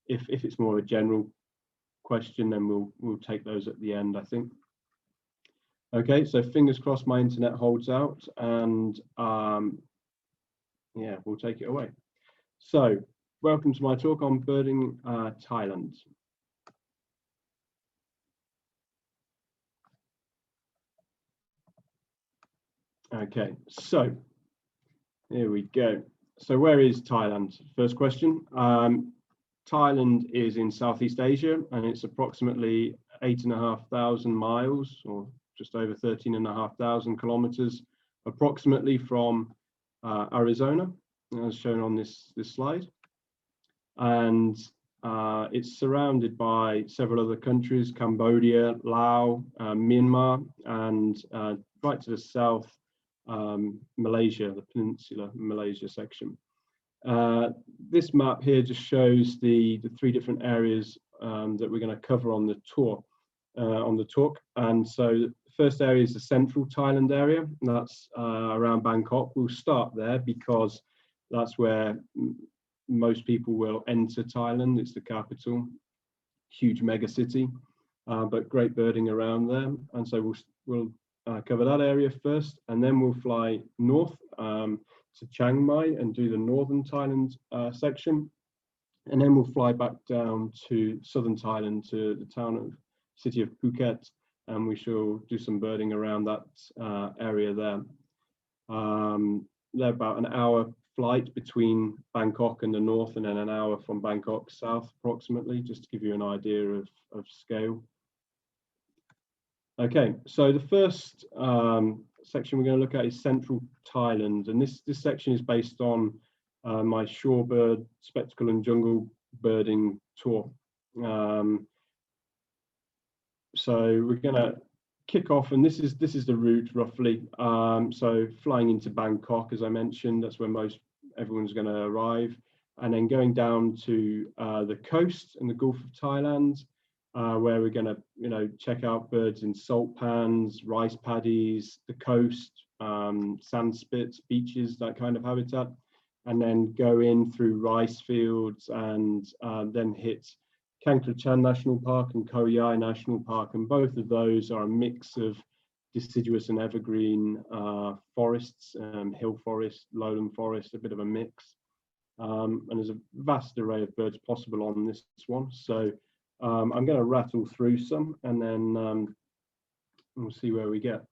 if it's more a general question, then we'll take those at the end, I think. Okay, so fingers crossed my internet holds out, and yeah, we'll take it away. So welcome to my talk on birding Thailand. Okay, so here we go. So where is Thailand? First question. Thailand is in Southeast Asia, and it's approximately 8,500 miles, or just over 13,500 kilometers, approximately from Arizona, as shown on this slide. And it's surrounded by several other countries: Cambodia, Laos, Myanmar, and right to the south, Malaysia, the Peninsular Malaysia section. This map here just shows the 3 different areas that we're going to cover on the tour, on the talk. And so the first area is the central Thailand area, and that's around Bangkok. We'll start there because that's where most people will enter Thailand. It's the capital, huge mega city, but great birding around there. And so we'll cover that area first, and then we'll fly north to Chiang Mai and do the northern Thailand section, and then we'll fly back down to southern Thailand to the city of Phuket, and we shall do some birding around that area there. They're about an hour flight between Bangkok and the north, and then an hour from Bangkok south approximately, just to give you an idea of scale. Okay, so the first section we're going to look at is central Thailand, and this section is based on my shorebird, spectacle and jungle birding tour. So we're going to kick off, and this is the route roughly. So flying into Bangkok, as I mentioned, that's where everyone's going to arrive, and then going down to the coast and the Gulf of Thailand, where we're going to check out birds in salt pans, rice paddies, the coast, sand spits, beaches, that kind of habitat, and then go in through rice fields and then hit Kangkhlachan National Park and Koh Yai National Park, and both of those are a mix of deciduous and evergreen forests, hill forest, lowland forest, a bit of a mix, and there's a vast array of birds possible on this one. So I'm going to rattle through some, and then we'll see where we get.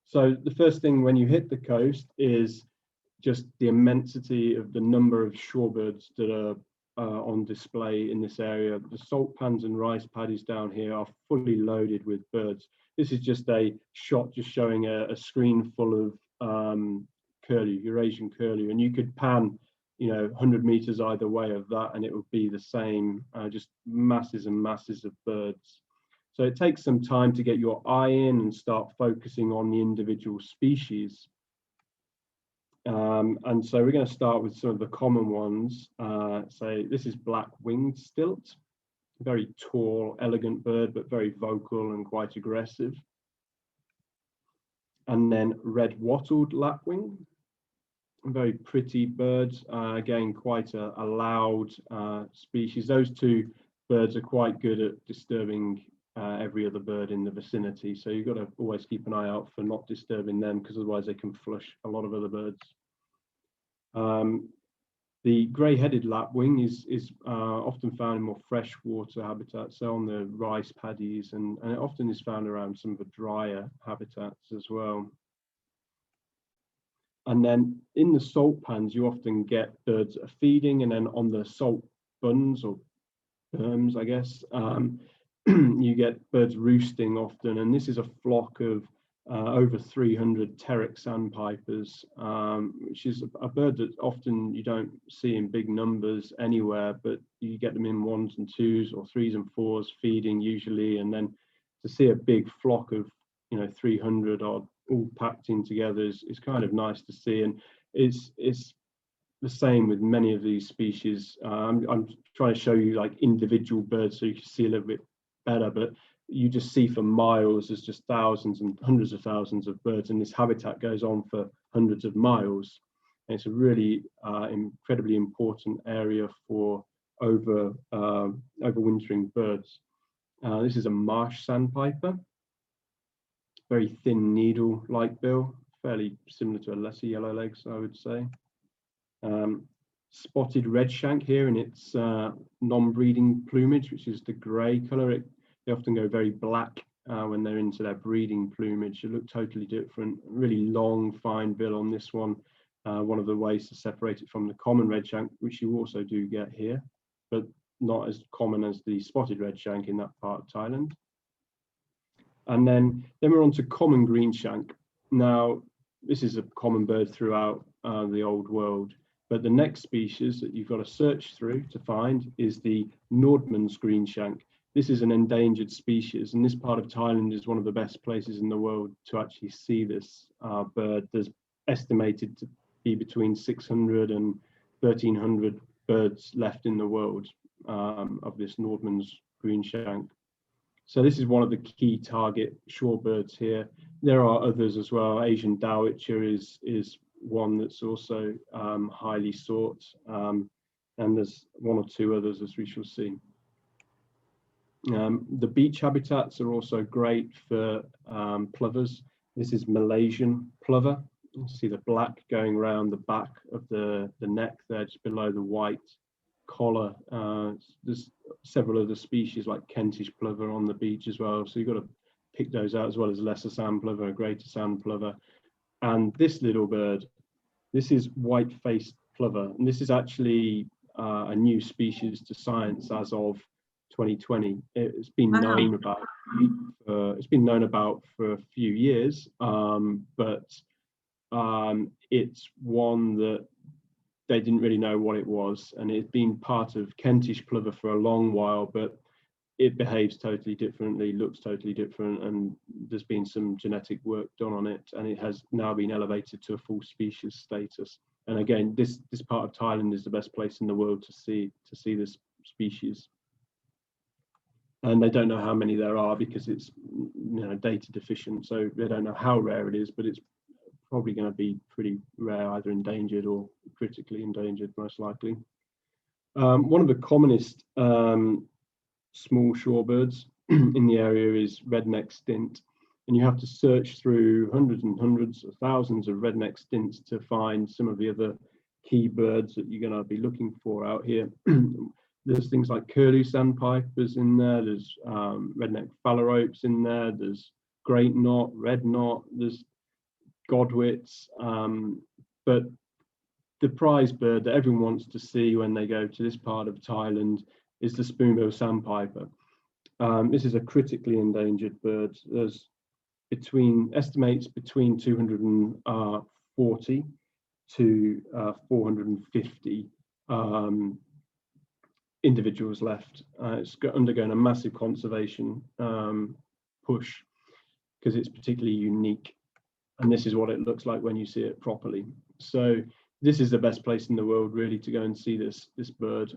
So the first thing when you hit the coast is just the immensity of the number of shorebirds that are on display in this area. The salt pans and rice paddies down here are fully loaded with birds. This is just a shot just showing a screen full of curlew, Eurasian curlew, and you could pan 100 meters either way of that, and it would be the same, just masses and masses of birds. So it takes some time to get your eye in and start focusing on the individual species. And so we're going to start with some of the common ones. So this is black-winged stilt, very tall, elegant bird, but very vocal and quite aggressive. And then red-wattled lapwing, very pretty birds, again quite a loud species. Those 2 birds are quite good at disturbing every other bird in the vicinity, so you've got to always keep an eye out for not disturbing them, because otherwise they can flush a lot of other birds. The grey-headed lapwing is often found in more freshwater habitats, so on the rice paddies, and it often is found around some of the drier habitats as well. And then in the salt pans, you often get birds that are feeding, and then on the salt buns or berms, I guess, you get birds roosting often. And this is a flock of over 300 Terek sandpipers, which is a bird that often you don't see in big numbers anywhere, but you get them in 1s and 2s or 3s and 4s feeding usually. And then to see a big flock of 300 odd all packed in together is kind of nice to see. And it's the same with many of these species. I'm trying to show you like individual birds so you can see a little bit better, but you just see for miles there's just thousands and hundreds of thousands of birds, and this habitat goes on for hundreds of miles. And it's a really incredibly important area for overwintering birds. This is a Marsh Sandpiper, very thin needle-like bill, fairly similar to a lesser yellowlegs, I would say. Spotted red shank here in its non-breeding plumage, which is the grey colour. They often go very black when they're into their breeding plumage. It look totally different. Really long, fine bill on this one. One of the ways to separate it from the common red shank, which you also do get here, but not as common as the spotted red shank in that part of Thailand. And then we're on to common green shank. Now, this is a common bird throughout the old world, but the next species that you've got to search through to find is the Nordmann's green shank. This is an endangered species, and this part of Thailand is one of the best places in the world to actually see this bird. There's estimated to be between 600 and 1,300 birds left in the world of this Nordmann's green shank. So this is one of the key target shorebirds here. There are others as well. Asian dowitcher is one that's also highly sought, and there's one or two others, as we shall see. The beach habitats are also great for plovers. This is Malaysian plover. You see the black going around the back of the neck there, just below the white collar. There's several other species like Kentish plover on the beach as well, so you've got to pick those out, as well as lesser sand plover, greater sand plover. And this little bird, this is white-faced plover, and this is actually a new species to science as of 2020. It's been known about. It's been known about for a few years, but it's one that they didn't really know what it was, and it's been part of Kentish plover for a long while, but it behaves totally differently, looks totally different, and there's been some genetic work done on it, and it has now been elevated to a full species status. And again, this part of Thailand is the best place in the world to see this species. And they don't know how many there are because it's data deficient, so they don't know how rare it is, but it's probably going to be pretty rare, either endangered or critically endangered, most likely. One of the commonest small shorebirds in the area is redneck stint, and you have to search through hundreds and hundreds of thousands of redneck stints to find some of the other key birds that you're going to be looking for out here. There's things like curlew sandpipers in there, there's redneck phalaropes in there, there's great knot, red knot, there's godwits, but the prize bird that everyone wants to see when they go to this part of Thailand is the spoon-billed sandpiper. This is a critically endangered bird. There's estimates between 240 to 450 individuals left. It's undergoing a massive conservation push because it's particularly unique. And this is what it looks like when you see it properly. So this is the best place in the world really to go and see this bird.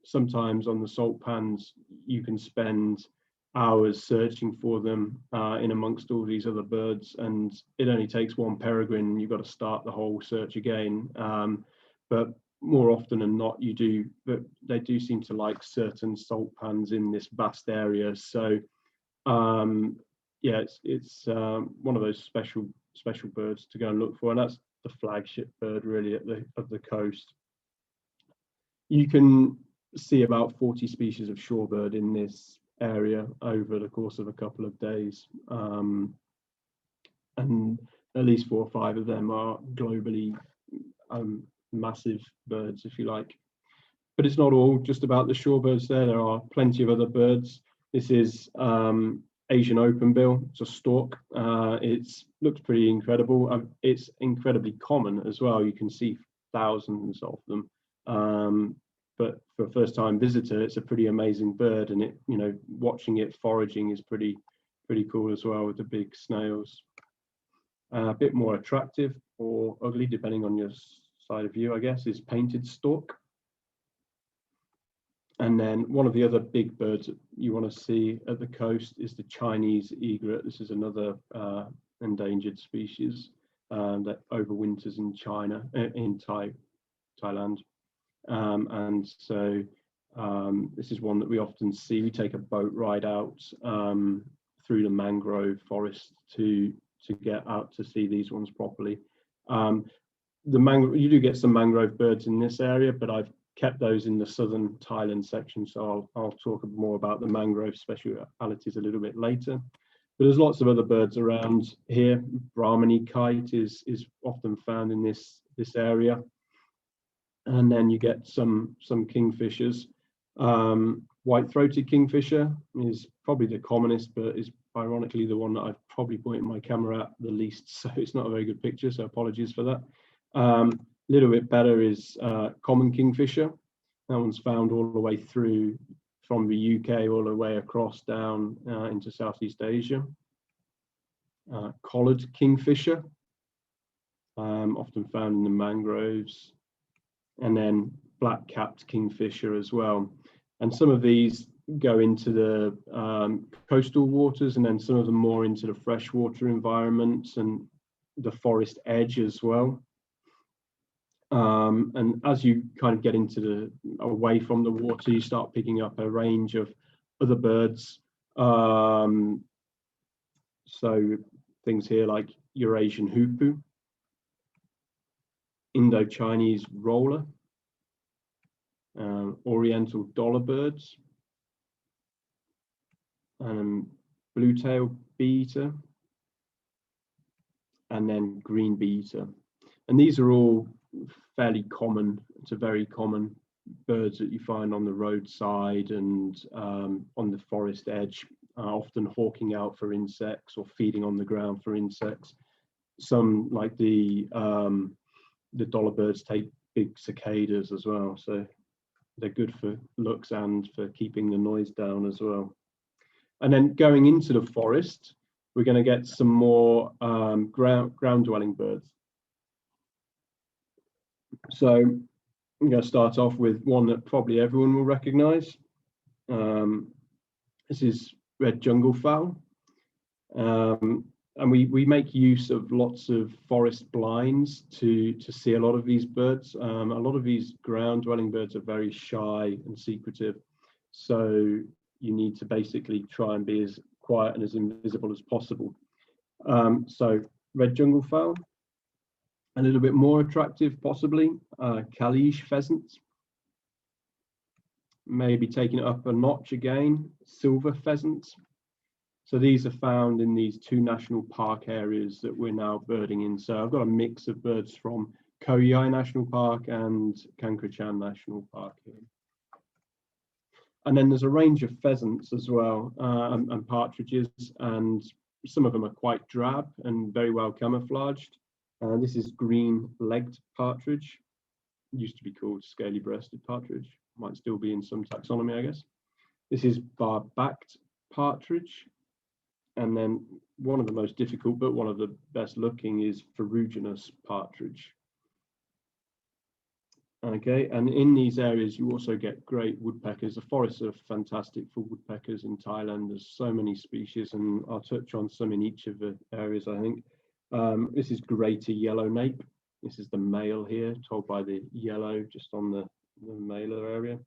Sometimes on the salt pans, you can spend hours searching for them in amongst all these other birds, and it only takes one peregrine and you've got to start the whole search again. But more often than not, but they do seem to like certain salt pans in this vast area. So yeah, it's one of those special birds to go and look for, and that's the flagship bird really of the coast. You can see about 40 species of shorebird in this area over the course of a couple of days, and at least 4 or 5 of them are globally massive birds, if you like. But it's not all just about the shorebirds there are plenty of other birds. This is Asian openbill. It's a stork. It looks pretty incredible. It's incredibly common as well. You can see thousands of them. But for a first-time visitor, it's a pretty amazing bird, and watching it foraging is pretty cool as well with the big snails. A bit more attractive or ugly, depending on your side of view, I guess, is painted stork. And then one of the other big birds that you want to see at the coast is the Chinese egret. This is another endangered species that overwinters in China, in Thailand. And so This is one that we often see. We take a boat ride out through the mangrove forest to get out to see these ones properly. You do get some mangrove birds in this area, but I've kept those in the southern Thailand section, so I'll talk more about the mangrove specialities a little bit later. But there's lots of other birds around here. Brahminy kite is often found in this area, and then you get some kingfishers. White-throated kingfisher is probably the commonest, but is ironically the one that I've probably pointed my camera at the least, so it's not a very good picture, so apologies for that. A little bit better is common kingfisher. That one's found all the way through from the UK all the way across down into Southeast Asia. Collared kingfisher, often found in the mangroves, and then black-capped kingfisher as well. And some of these go into the coastal waters, and then some of them more into the freshwater environments and the forest edge as well. And as you kind of get into away from the water, you start picking up a range of other birds. So things here like Eurasian hoopoe, Indo-Chinese roller, Oriental dollar birds, blue-tailed bee-eater, and then green bee-eater. And these are all fairly common to very common birds that you find on the roadside and on the forest edge, often hawking out for insects or feeding on the ground for insects. Some, like the dollar birds, take big cicadas as well, so they're good for looks and for keeping the noise down as well. And then going into the forest, we're going to get some more ground-dwelling birds. So I'm going to start off with one that probably everyone will recognize. This is red jungle fowl. And we make use of lots of forest blinds to see a lot of these birds. A lot of these ground-dwelling birds are very shy and secretive. So you need to basically try and be as quiet and as invisible as possible. So red jungle fowl. A little bit more attractive, possibly, Kalish pheasants. Maybe taking it up a notch again, silver pheasants. So these are found in these two national park areas that we're now birding in. So I've got a mix of birds from Koh Yai National Park and Kankrachan National Park here. And then there's a range of pheasants as well, and partridges, and some of them are quite drab and very well camouflaged. This is green-legged partridge. It used to be called scaly-breasted partridge. Might still be in some taxonomy, I guess. This is bar-backed partridge. And then one of the most difficult, but one of the best looking, is Ferogenous Partridge. Okay, and in these areas, you also get great woodpeckers. The forests are fantastic for woodpeckers in Thailand. There's so many species, and I'll touch on some in each of the areas, I think. This is greater yellow nape. This is the male here, told by the yellow just on the malar area.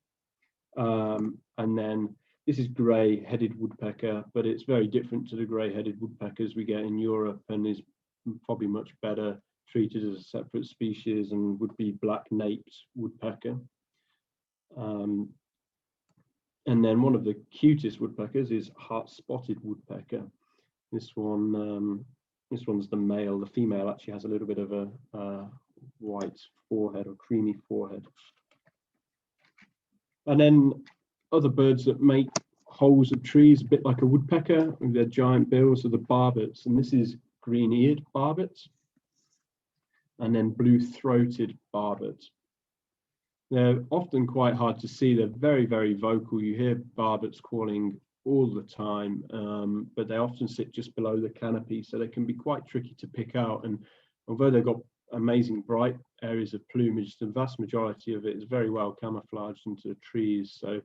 And then this is grey-headed woodpecker, but it's very different to the grey-headed woodpeckers we get in Europe, and is probably much better treated as a separate species and would be black-naped woodpecker. And then one of the cutest woodpeckers is heart-spotted woodpecker. This one's the male. The female actually has a little bit of a white forehead or creamy forehead. And then other birds that make holes of trees, a bit like a woodpecker with their giant bills, are the barbets. And this is green-eared barbets. And then blue-throated barbets. They're often quite hard to see. They're very, very vocal. You hear barbets calling all the time, but they often sit just below the canopy, so they can be quite tricky to pick out. And although they've got amazing bright areas of plumage, the vast majority of it is very well camouflaged into the trees, so it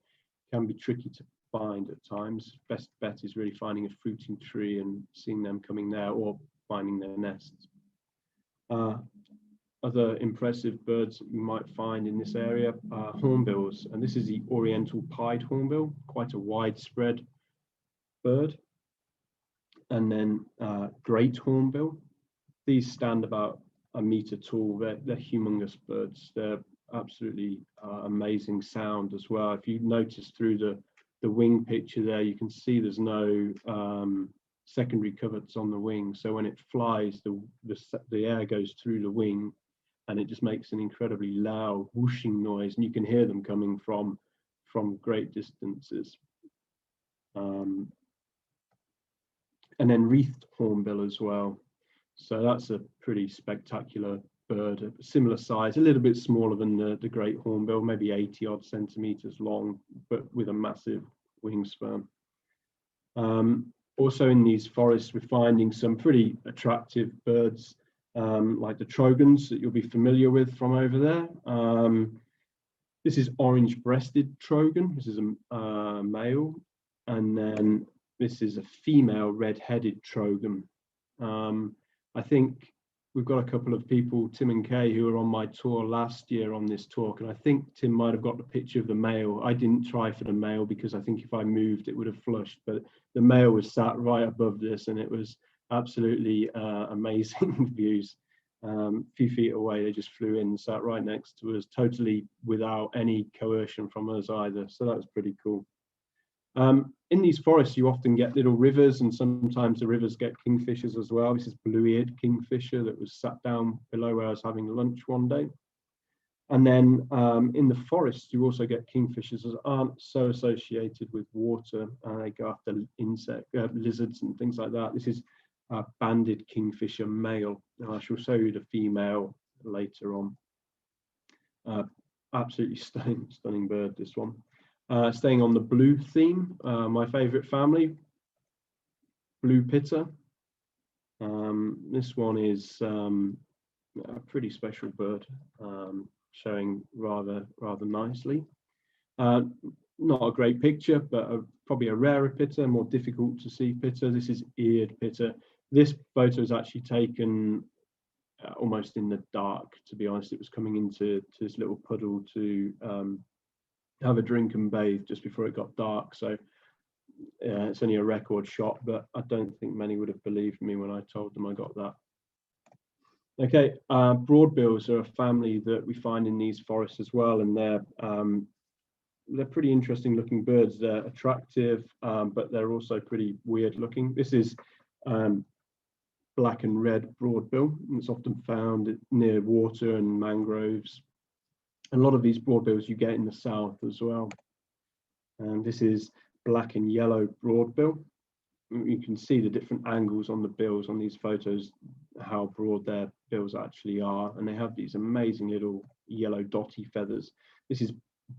can be tricky to find at times. Best bet is really finding a fruiting tree and seeing them coming there, or finding their nests. other impressive birds that you might find in this area are hornbills, and this is the oriental pied hornbill, quite a widespread bird. And then great hornbill. These stand about a meter tall. They're humongous birds. They're absolutely amazing sound as well. If you notice through the wing picture there, you can see there's no secondary coverts on the wing. So when it flies, the air goes through the wing, and it just makes an incredibly loud whooshing noise, and you can hear them coming from great distances. And then wreathed hornbill as well. So that's a pretty spectacular bird, a similar size, a little bit smaller than the great hornbill, maybe 80 odd centimeters long, but with a massive wingspan. Also in these forests, we're finding some pretty attractive birds, like the trogons that you'll be familiar with from over there. This is orange-breasted trogon. This is a male, and then this is a female red-headed trogon. I think we've got a couple of people, Tim and Kay, who were on my tour last year on this talk, and I think Tim might have got the picture of the male. I didn't try for the male because I think if I moved it would have flushed, but the male was sat right above this, and it was absolutely amazing views. A few feet away, they just flew in, sat right next to us, totally without any coercion from us either, so that was pretty cool. In these forests, you often get little rivers, and sometimes the rivers get kingfishers as well. This is blue-eared kingfisher that was sat down below where I was having lunch one day. And then in the forests, you also get kingfishers that aren't so associated with water. They go after lizards and things like that. This is a banded kingfisher male. And I shall show you the female later on. Absolutely stunning bird, this one. Staying on the blue theme, my favorite family, blue pitter. This one is a pretty special bird, showing rather nicely. Not a great picture, but probably a rarer pitter, more difficult to see pitter. This is eared pitter. This photo is actually taken almost in the dark, to be honest. It was coming into this little puddle to have a drink and bathe just before it got dark. So it's only a record shot, but I don't think many would have believed me when I told them I got that. Okay, broadbills are a family that we find in these forests as well, and they're pretty interesting looking birds. They're attractive, but they're also pretty weird looking. This is black and red broadbill, and it's often found near water and mangroves. A lot of these broadbills you get in the south as well. And this is black and yellow broadbill. You can see the different angles on the bills on these photos, how broad their bills actually are. And they have these amazing little yellow dotty feathers. This is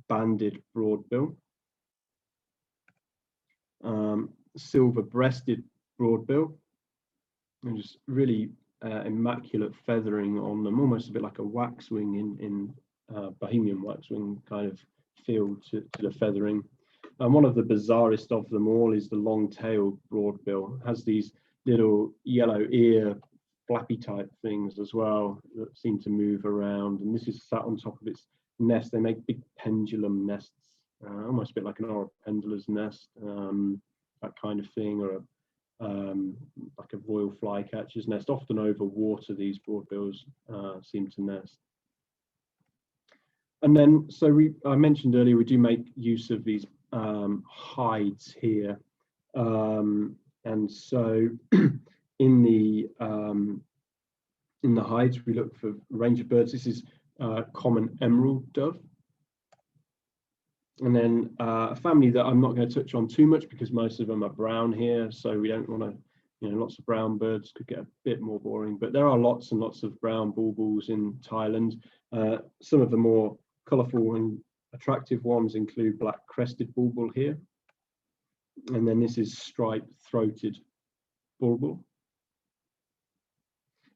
banded broadbill. Silver-breasted broadbill. And just really immaculate feathering on them, almost a bit like a waxwing in Bohemian waxwing kind of feel to the feathering. And one of the bizarrest of them all is the long-tailed broadbill. It has these little yellow ear flappy type things as well that seem to move around, and this is sat on top of its nest. They make big pendulum nests, almost a bit like an pendula's nest, that kind of thing, or like a royal flycatcher's nest. Often over water, these broadbills seem to nest. And then, so I mentioned earlier, we do make use of these hides here. And so in the hides, we look for a range of birds. This is common emerald dove. And then a family that I'm not going to touch on too much because most of them are brown here. So we don't want to, lots of brown birds could get a bit more boring, but there are lots and lots of brown bulbuls in Thailand. Some of the more colourful and attractive ones include black crested bulbul here. And then this is striped throated bulbul.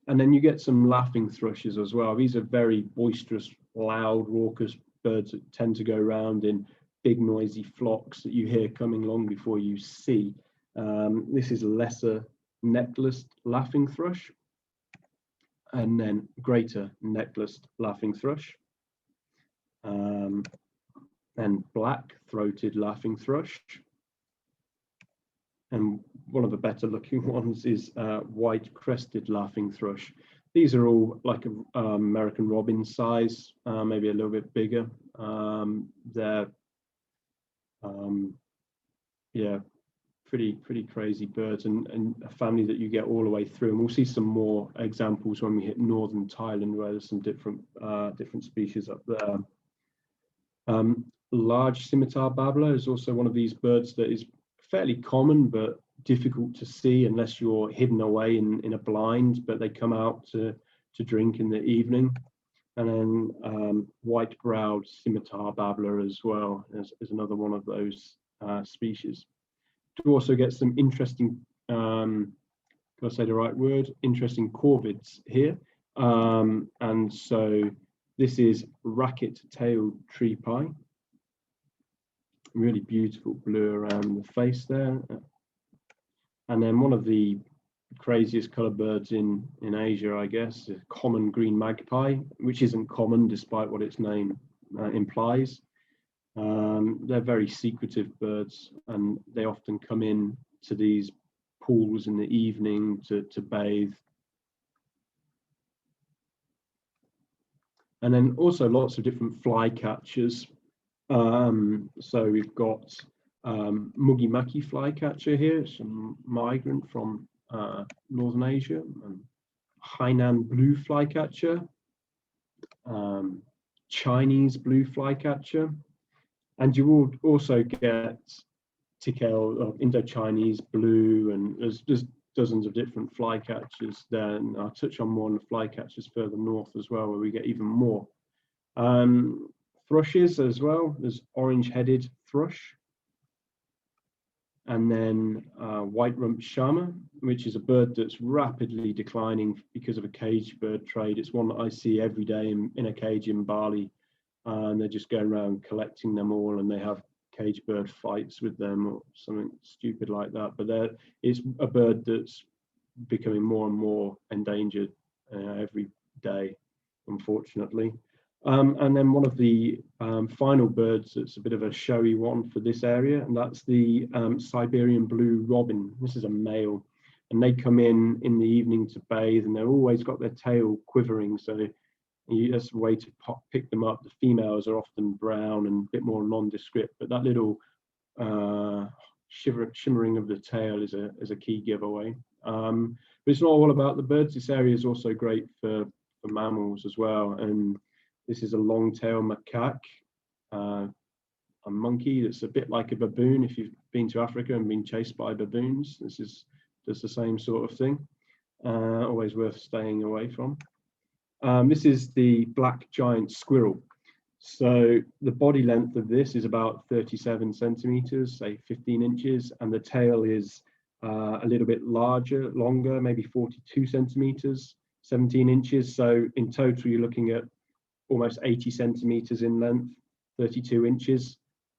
And then you get some laughing thrushes as well. These are very boisterous, loud, raucous birds that tend to go around in big noisy flocks that you hear coming long before you see. This is lesser necklaced laughing thrush. and then greater necklaced laughing thrush, and black-throated laughing thrush. And one of the better looking ones is white-crested laughing thrush. These are all like American robin size, maybe a little bit bigger. They're yeah, pretty crazy birds, and a family that you get all the way through. And we'll see some more examples when we hit northern Thailand, where there's some different species up there. Large scimitar babbler is also one of these birds that is fairly common but difficult to see unless you're hidden away in a blind, but they come out to drink in the evening. And then white-browed scimitar babbler as well is another one of those species. To also get some interesting, can I say the right word? Interesting corvids here. And so this is racket-tailed tree pie. Really beautiful blue around the face there. And then one of the craziest color birds in Asia, I guess, is common green magpie, which isn't common despite what its name implies. They're very secretive birds, and they often come in to these pools in the evening to bathe. And then also lots of different flycatchers. So we've got Mugimaki flycatcher here, it's a migrant from Northern Asia, and Hainan blue flycatcher, Chinese blue flycatcher, and you will also get Tikal, Indo-Chinese blue, and there's dozens of different flycatchers there, and I'll touch on more on the flycatchers further north as well, where we get even more. Thrushes as well, there's orange-headed thrush, and then white-rumped shama, which is a bird that's rapidly declining because of a cage bird trade. It's one that I see every day in a cage in Bali, and they're just going around collecting them all, and they have cage bird fights with them or something stupid like that. But it's a bird that's becoming more and more endangered every day, unfortunately. And then one of the final birds that's a bit of a showy one for this area, and that's the Siberian blue robin. This is a male, and they come in the evening to bathe, and they've always got their tail quivering, so that's a way to pick them up. The females are often brown and a bit more nondescript, but that little shimmering of the tail is a key giveaway. But it's not all about the birds. This area is also great for mammals as well, and this is a long-tailed macaque, a monkey that's a bit like a baboon. If you've been to Africa and been chased by baboons, this does the same sort of thing. Always worth staying away from. This is the black giant squirrel. So the body length of this is about 37 centimeters, say 15 inches, and the tail is a little bit longer, maybe 42 centimeters, 17 inches. So in total, you're looking at almost 80 centimeters in length, 32 inches,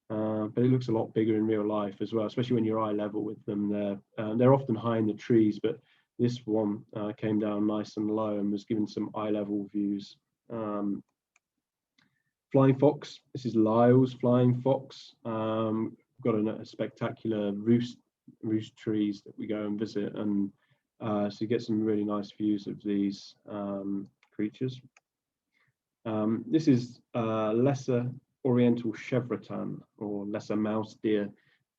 but it looks a lot bigger in real life as well, especially when you're eye level with them. They're often high in the trees, but this one came down nice and low and was given some eye level views. Flying fox, this is Lyle's flying fox. We've got a spectacular roost trees that we go and visit, and so you get some really nice views of these creatures. This is lesser oriental chevrotan, or lesser mouse deer.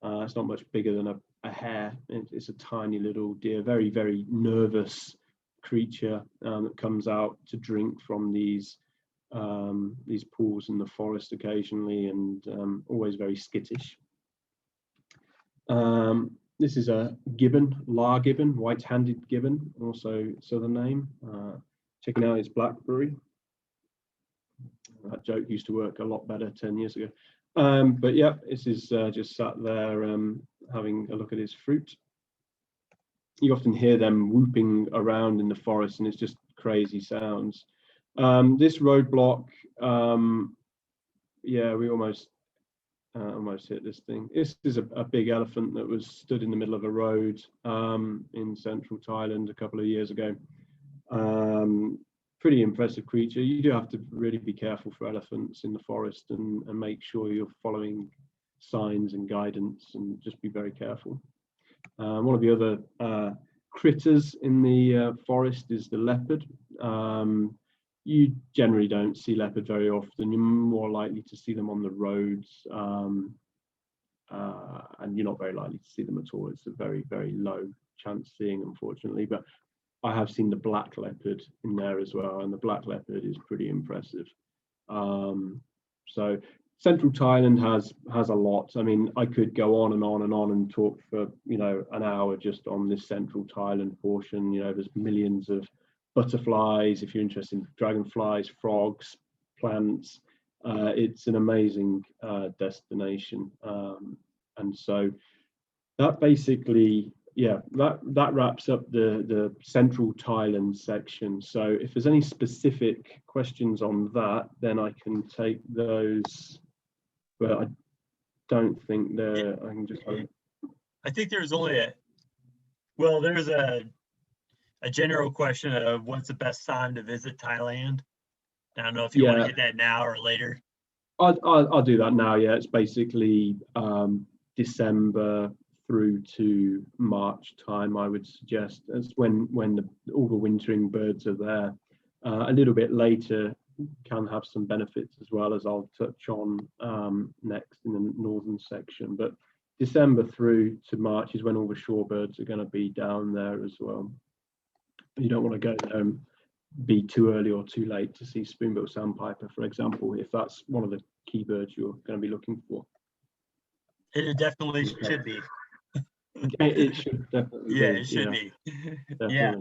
It's not much bigger than a hare. It's a tiny little deer, very, very nervous creature that comes out to drink from these pools in the forest occasionally, and always very skittish. This is a gibbon, Lar gibbon, white-handed gibbon, also southern name. Checking out his blackberry. That joke used to work a lot better 10 years ago. But yeah, this is just sat there having a look at his fruit. You often hear them whooping around in the forest, and it's just crazy sounds. This roadblock, yeah, we almost hit this thing. This is a big elephant that was stood in the middle of a road in central Thailand a couple of years ago. Pretty impressive creature. You do have to really be careful for elephants in the forest and make sure you're following signs and guidance, and just be very careful. One of the other critters in the forest is the leopard. You generally don't see leopard very often. You're more likely to see them on the roads, and you're not very likely to see them at all. It's a very, very low chance seeing, unfortunately. But I have seen the black leopard in there as well, and the black leopard is pretty impressive. So Central Thailand has a lot. I mean, I could go on and on and on and talk for, you know, an hour just on this Central Thailand portion. You know, there's millions of butterflies. If you're interested in dragonflies, frogs, plants, it's an amazing destination. And so that basically, yeah, that wraps up the Central Thailand section. So if there's any specific questions on that, then I can take those. But I don't think there. I can just. I think there's only there's a general question of what's the best time to visit Thailand. I don't know if you want to hit that now or later. I'll do that now. Yeah, it's basically December through to March time, I would suggest. That's when all the wintering birds are there. A little bit later can have some benefits as well, as I'll touch on next in the northern section. But December through to March is when all the shorebirds are going to be down there as well. You don't want to go there and be too early or too late to see Spoon-billed Sandpiper, for example, if that's one of the key birds you're going to be looking for. It definitely should be. It should definitely be. Yeah, it should be. Definitely. Yeah.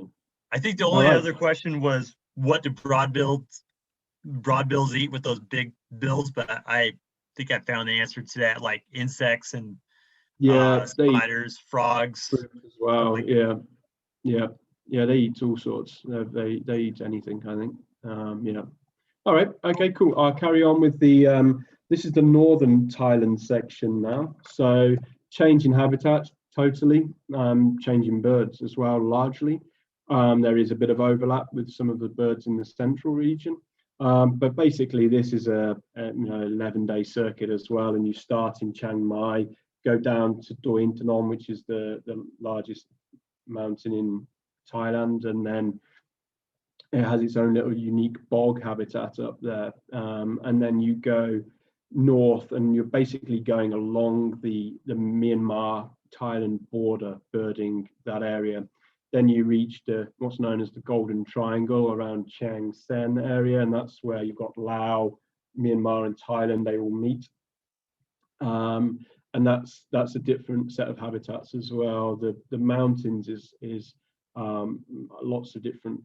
I think the only other question was, what do broadbills eat with those big bills? But I think I found the answer to that, like insects and spiders, frogs as well. They eat all sorts. They eat anything, I think. All right. Okay. Cool. I'll carry on with the. This is the northern Thailand section now. So change in habitat, totally. Changing birds as well, largely. There is a bit of overlap with some of the birds in the central region. But basically, this is a 11-day circuit as well, and you start in Chiang Mai, go down to Doi Inthanon, which is the largest mountain in Thailand, and then it has its own little unique bog habitat up there. And then you go north, and you're basically going along the Myanmar Thailand border, birding that area. Then you reach what's known as the Golden Triangle around Chiang Sen area, and that's where you've got Laos, Myanmar, and Thailand. They all meet, and that's a different set of habitats as well. The mountains is lots of different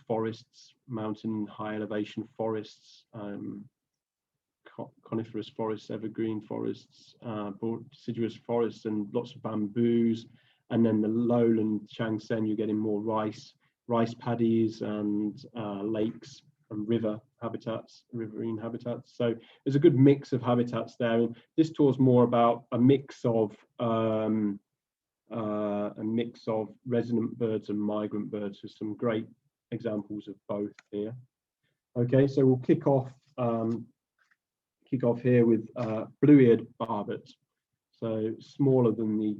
forests, mountain high elevation forests, coniferous forests, evergreen forests, deciduous forests, and lots of bamboos. And then the lowland Chiang Sen, you're getting more rice paddies and lakes and riverine habitats. So there's a good mix of habitats there. And this tour's more about a mix of resident birds and migrant birds, with some great examples of both here. Okay, so we'll kick off here with blue-eared barbets. So smaller than the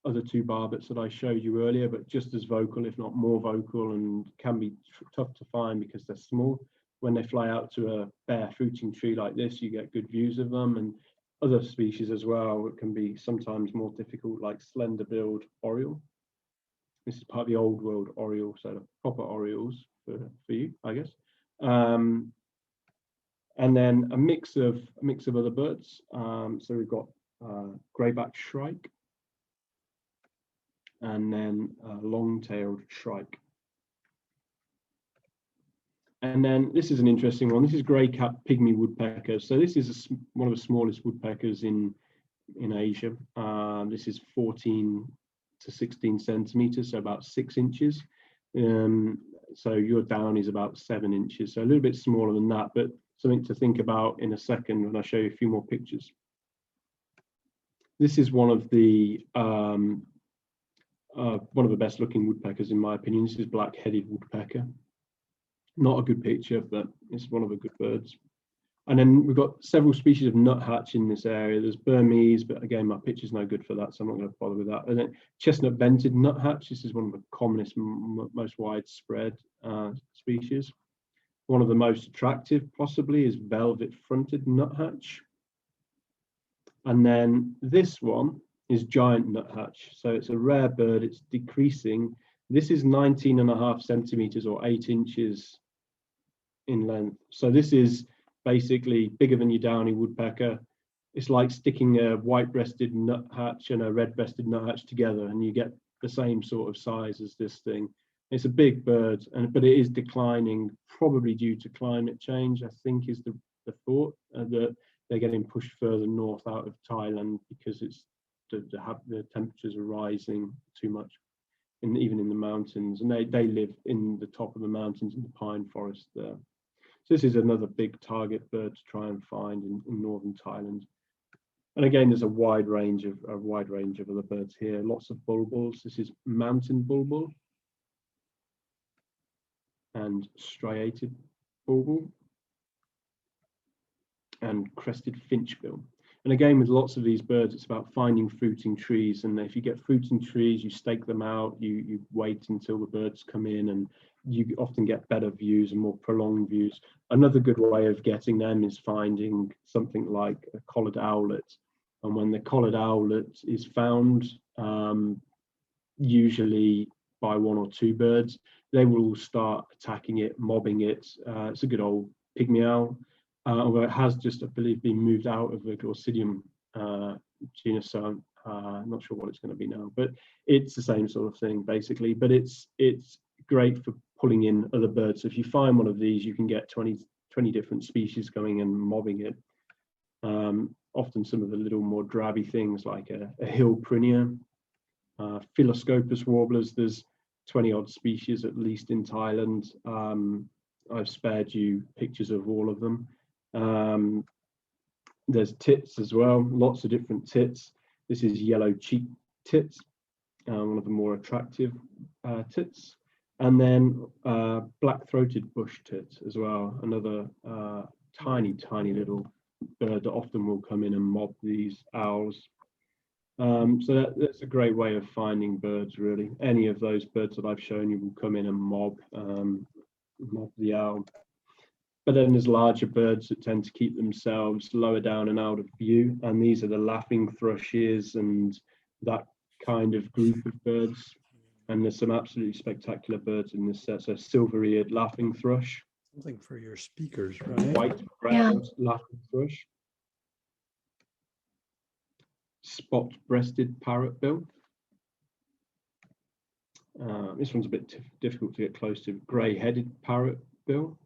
other two barbets that I showed you earlier, but just as vocal, if not more vocal, and can be tough to find because they're small. When they fly out to a bare fruiting tree like this, you get good views of them, and other species as well. It can be sometimes more difficult, like slender-billed oriole. This is part of the old world oriole, so the proper orioles for you, I guess. And then a mix of other birds. So we've got greyback shrike, and then long-tailed shrike. And then this is an interesting one. This is grey-capped pygmy woodpecker. So this is one of the smallest woodpeckers in Asia. This is 14 to 16 centimeters, so about 6 inches. So your down is about 7 inches, so a little bit smaller than that, but something to think about in a second when I show you a few more pictures. This is one of the one of the best looking woodpeckers in my opinion. This is black-headed woodpecker. Not a good picture, but it's one of the good birds. And then we've got several species of nuthatch in this area. There's Burmese, but again, my picture's no good for that, so I'm not going to bother with that. And then chestnut-vented nuthatch. This is one of the commonest, most widespread species. One of the most attractive, possibly, is velvet-fronted nuthatch. And then this one is giant nuthatch. So it's a rare bird. It's decreasing. This is 19.5 centimeters or 8 inches in length. So this is basically bigger than your downy woodpecker. It's like sticking a white-breasted nuthatch and a red-breasted nuthatch together, and you get the same sort of size as this thing. It's a big bird, but it is declining, probably due to climate change, I think is the thought, that they're getting pushed further north out of Thailand because it's the temperatures are rising too much, even in the mountains, and they live in the top of the mountains in the pine forest there. So this is another big target bird to try and find in northern Thailand. And again, there's a wide range of other birds here. Lots of bulbuls. This is mountain bulbul and striated bulbul and crested finchbill. And again, with lots of these birds, it's about finding fruiting trees. And if you get fruiting trees, you stake them out, you wait until the birds come in, and you often get better views and more prolonged views. Another good way of getting them is finding something like a collared owlet. And when the collared owlet is found, usually by 1 or 2 birds, they will all start attacking it, mobbing it. It's a good old pygmy owl. Although it has just, I believe, been moved out of the Glaucidium genus, so I'm not sure what it's going to be now, but it's the same sort of thing basically. But it's great for pulling in other birds. So if you find one of these, you can get 20 different species going and mobbing it. Often some of the little more drabby things like a hill prinia, Philoscopus warblers. There's 20 odd species at least in Thailand. I've spared you pictures of all of them. There's tits as well, lots of different tits. This is yellow cheek tits, one of the more attractive tits. And then black-throated bush tits as well, another tiny little bird that often will come in and mob these owls. So that's a great way of finding birds, really. Any of those birds that I've shown you will come in and mob the owl. But then there's larger birds that tend to keep themselves lower down and out of view, and these are the laughing thrushes and that kind of group of birds. And there's some absolutely spectacular birds in this set. So silver-eared laughing thrush. Something for your speakers, right? White-ground laughing thrush. Spot-breasted parrotbill. This one's a bit difficult to get close to. Grey-headed parrotbill.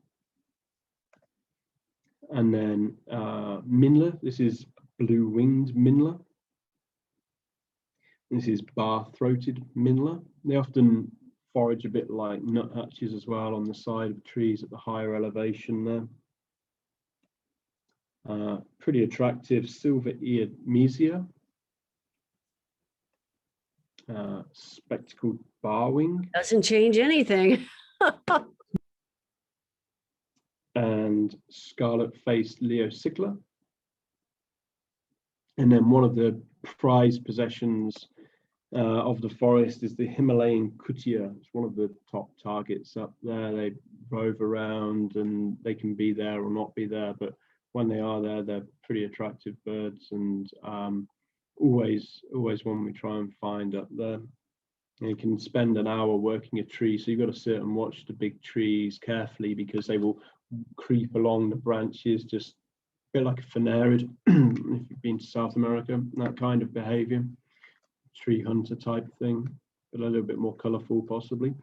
And then minler. This is blue-winged minler. This is bar-throated minler. They often forage a bit like nuthatches as well on the side of trees at the higher elevation there. Pretty attractive silver-eared mesia. Spectacled barwing. Doesn't change anything. And scarlet-faced leocickler. And then one of the prized possessions of the forest is the Himalayan Kutia. It's one of the top targets up there. They rove around and they can be there or not be there, but when they are there, they're pretty attractive birds, and always one we try and find up there. And you can spend an hour working a tree, so you've got to sit and watch the big trees carefully because they will creep along the branches, just a bit like a phanerid if you've been to South America, that kind of behavior, tree hunter type thing, but a little bit more colorful possibly.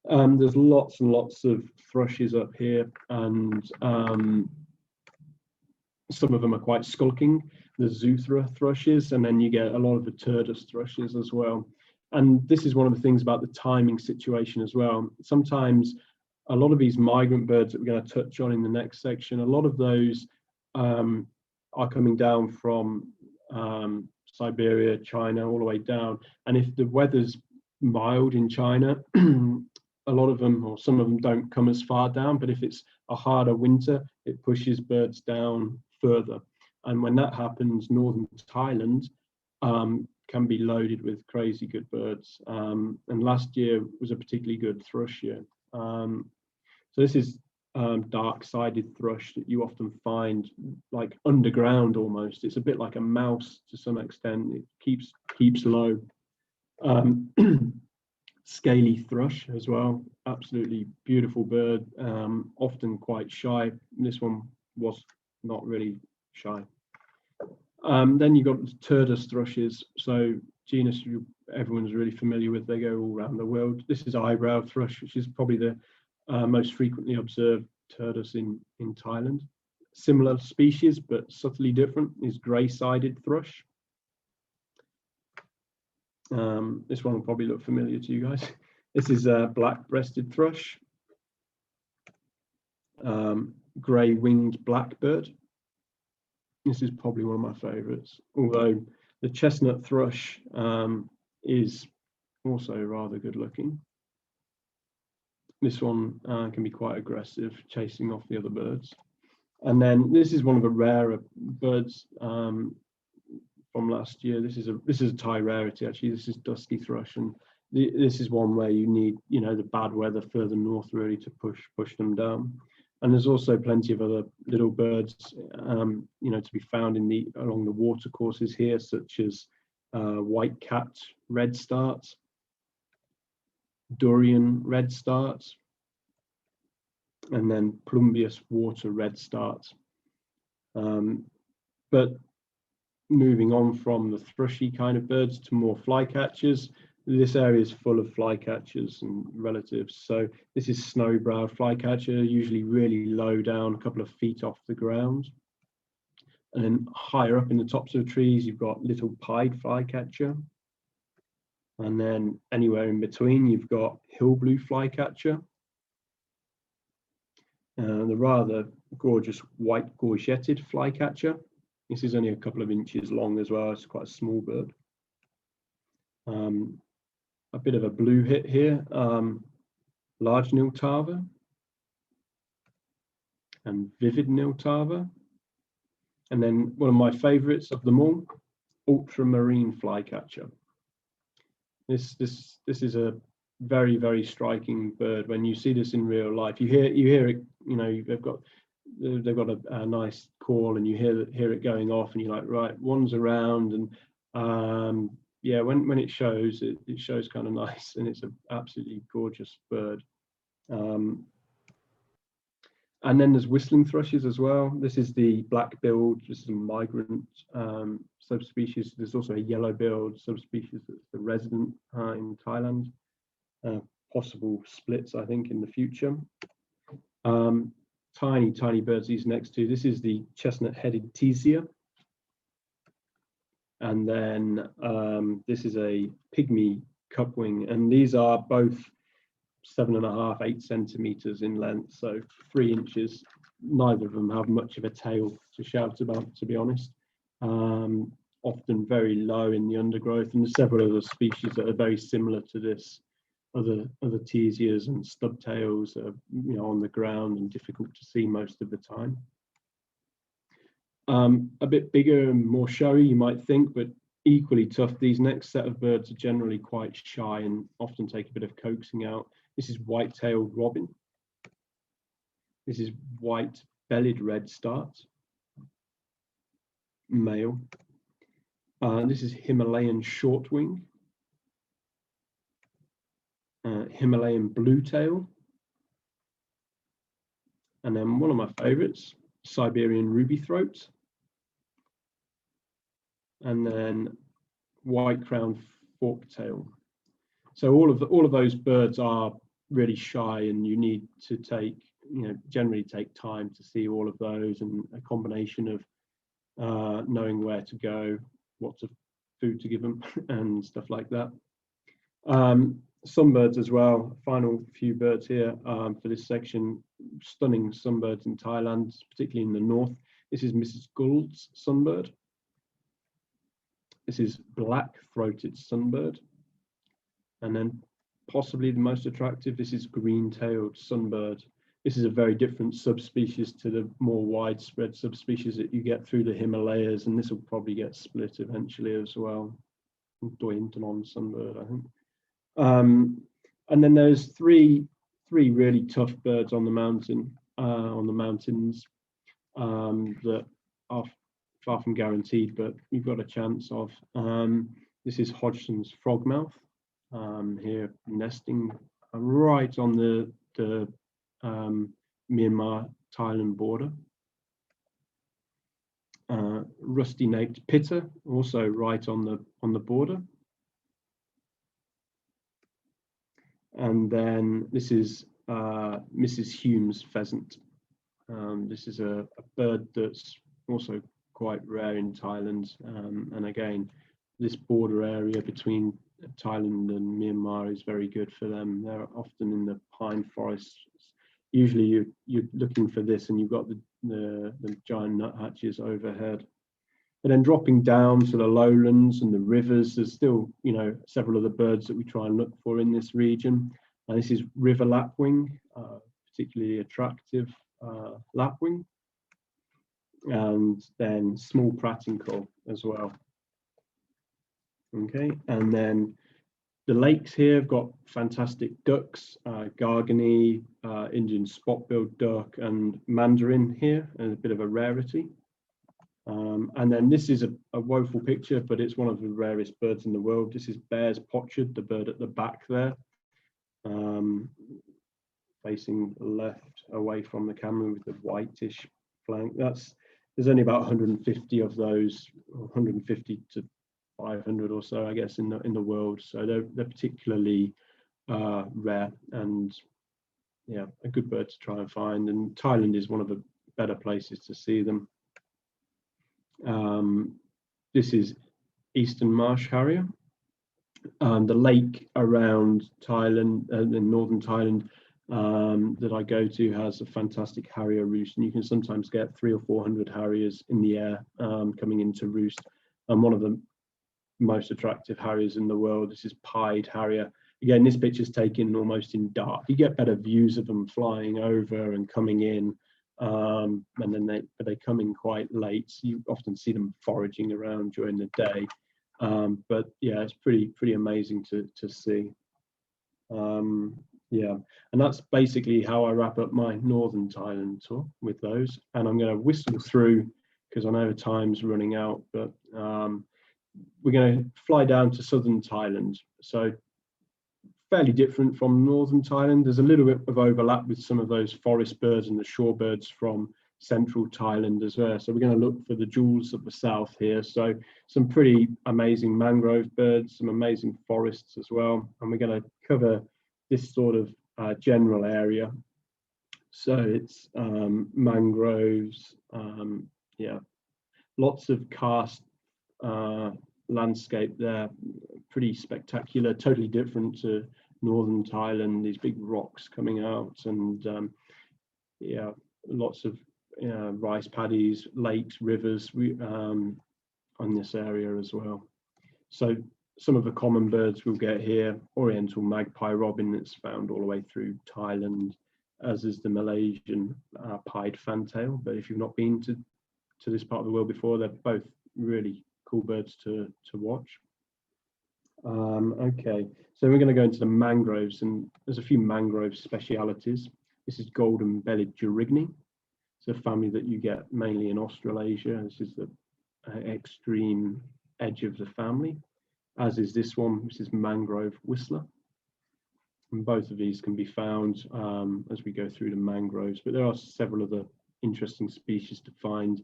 There's lots and lots of thrushes up here, and some of them are quite skulking, the Zoothra thrushes, and then you get a lot of the Turdus Thrushes as well. And this is one of the things about the timing situation as well. Sometimes a lot of these migrant birds that we're going to touch on in the next section, a lot of those are coming down from Siberia, China, all the way down. And if the weather's mild in China. A lot of them, or some of them, don't come as far down, but if it's a harder winter, it pushes birds down further. And when that happens, northern Thailand can be loaded with crazy good birds. And last year was a particularly good thrush year. So this is dark-sided thrush that you often find like underground almost. It's a bit like a mouse to some extent. It keeps low. Scaly thrush as well, absolutely beautiful bird, often quite shy. This one was not really shy. Then you've got Turdus Thrushes, so genus everyone's really familiar with. They go all around the world. This is Eyebrow Thrush, which is probably the most frequently observed Turdus in Thailand. Similar species but subtly different is grey-sided thrush. This one will probably look familiar to you guys. This is a black-breasted thrush, grey-winged blackbird. This is probably one of my favourites, although the chestnut thrush is also rather good-looking. This one can be quite aggressive, chasing off the other birds. And then this is one of the rarer birds from last year. This is a Thai rarity actually. This is dusky thrush, and this is one where you need, you know, the bad weather further north really to push them down. And there's also plenty of other little birds, you know, to be found along the water courses here, such as white-capped redstarts, durian redstarts, and then plumbeous water redstarts. But moving on from the thrushy kind of birds to more flycatchers, this area is full of flycatchers and relatives. So this is Snowbrow Flycatcher, usually really low down, a couple of feet off the ground. And then higher up in the tops of the trees, you've got little pied flycatcher. And then anywhere in between, you've got hill blue flycatcher. The rather gorgeous white gorgeted flycatcher. This is only a couple of inches long as well. It's quite a small bird. A bit of a blue hit here, large niltava and vivid niltava. And then one of my favorites of them all, Ultramarine Flycatcher. This is a very, very striking bird. When you see this in real life, you hear it, you know, they've got a nice call, and you hear it going off, and you're like, right, one's around. And yeah, when it shows kind of nice, and it's an absolutely gorgeous bird. And then there's whistling thrushes as well. This is the black-billed, this is a migrant subspecies. There's also a yellow-billed subspecies that's the resident in Thailand. Possible splits, I think, in the future. Tiny birds these next two. This is the chestnut-headed tesia. And then this is a pygmy cupwing, and these are both 7.5, 8 centimeters in length, so 3 inches. Neither of them have much of a tail to shout about, to be honest. Often very low in the undergrowth, and there's several other species that are very similar to this. Other tesias and stubtails are, you know, on the ground and difficult to see most of the time. A bit bigger and more showy, you might think, but equally tough. These next set of birds are generally quite shy and often take a bit of coaxing out. This is white-tailed robin. This is white-bellied redstart, male. This is Himalayan shortwing, Himalayan bluetail, and then one of my favorites, Siberian rubythroat, and then white-crowned forktail. So all of those birds are really shy, and you need to generally take time to see all of those, and a combination of knowing where to go, what of food to give them, and stuff like that. Sunbirds as well. Final few birds here for this section. Stunning sunbirds in Thailand, particularly in the north. This is Mrs. Gould's sunbird. This is black-throated sunbird. And then possibly the most attractive, this is green-tailed sunbird. This is a very different subspecies to the more widespread subspecies that you get through the Himalayas, and this will probably get split eventually as well. Dointon sunbird, I think. And then there's three really tough birds on the mountains that are far from guaranteed, but you've got a chance of. This is Hodgson's frogmouth, here nesting right on the Myanmar Thailand border. Rusty-naped pitter, also right on the border. And then this is Mrs. Hume's pheasant. This is a bird that's also quite rare in Thailand. And again, this border area between Thailand and Myanmar is very good for them. They're often in the pine forests. Usually you're looking for this, and you've got the giant nuthatches overhead. But then dropping down to the lowlands and the rivers, there's still, several of the birds that we try and look for in this region. And this is river lapwing, particularly attractive lapwing, and then small pratincock as well. Okay, and then the lakes here have got fantastic ducks, gargany, Indian spot-billed duck, and mandarin here, and a bit of a rarity. And then this is a woeful picture, but it's one of the rarest birds in the world. This is Bear's pochard, the bird at the back there, facing left away from the camera with the whitish flank. There's only about 150 of those, 150 to 500 or so, I guess, in the world. So they're particularly rare, and yeah, a good bird to try and find. And Thailand is one of the better places to see them. This is Eastern Marsh Harrier. The lake around Thailand, in northern Thailand, that I go to has a fantastic harrier roost, and you can sometimes get 300 or 400 harriers in the air coming into roost. And one of the most attractive harriers in the world, this is pied harrier. Again, this picture's taken almost in dark. You get better views of them flying over and coming in. And then they come in quite late, so you often see them foraging around during the day. But yeah, it's pretty amazing to see. Yeah, and that's basically how I wrap up my northern Thailand tour with those. And I'm going to whistle through because I know time's running out, but we're going to fly down to southern Thailand. So fairly different from northern Thailand. There's a little bit of overlap with some of those forest birds and the shorebirds from central Thailand as well. So we're going to look for the jewels of the south here. So some pretty amazing mangrove birds, some amazing forests as well. And we're going to cover this sort of general area. So it's mangroves, yeah, lots of karst landscape there, pretty spectacular, totally different to northern Thailand, these big rocks coming out, and yeah, lots of rice paddies, lakes, rivers on this area as well. So some of the common birds we'll get here, oriental magpie robin that's found all the way through Thailand, as is the Malaysian pied fantail. But if you've not been to this part of the world before, they're both really cool birds to watch. Okay, so we're going to go into the mangroves, and there's a few mangrove specialities. This is golden-bellied Gerygne. It's a family that you get mainly in Australasia. This is the extreme edge of the family, as is this one. This is mangrove whistler. And both of these can be found as we go through the mangroves, but there are several other interesting species to find.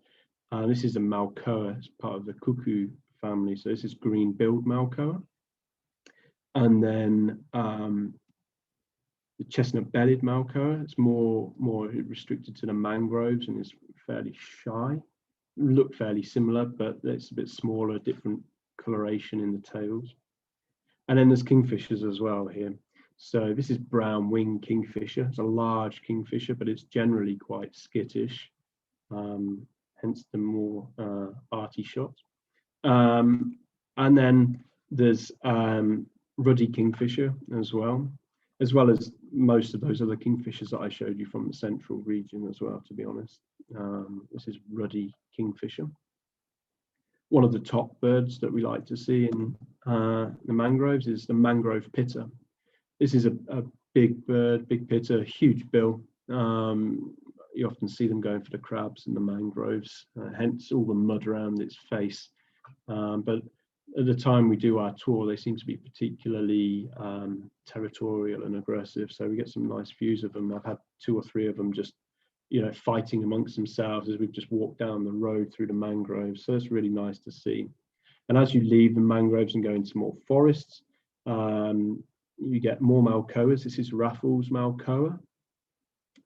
This is a malcoa, it's part of the cuckoo family. So this is green-billed malcoa. And then the chestnut-bellied malcoa, it's more restricted to the mangroves and is fairly shy. Look fairly similar, but it's a bit smaller, different coloration in the tails. And then there's kingfishers as well here. So this is brown-winged kingfisher. It's a large kingfisher, but it's generally quite skittish, hence the more arty shot. And then there's Ruddy Kingfisher as well as most of those other kingfishers that I showed you from the central region as well, to be honest. This is Ruddy Kingfisher. One of the top birds that we like to see in the mangroves is the Mangrove Pitter. This is a big bird, big pitter, huge bill. You often see them going for the crabs in the mangroves, hence all the mud around its face. But at the time we do our tour, they seem to be particularly territorial and aggressive. So we get some nice views of them. I've had 2 or 3 of them just, fighting amongst themselves as we've just walked down the road through the mangroves. So it's really nice to see. And as you leave the mangroves and go into more forests, you get more malcoas. This is Raffles malcoa.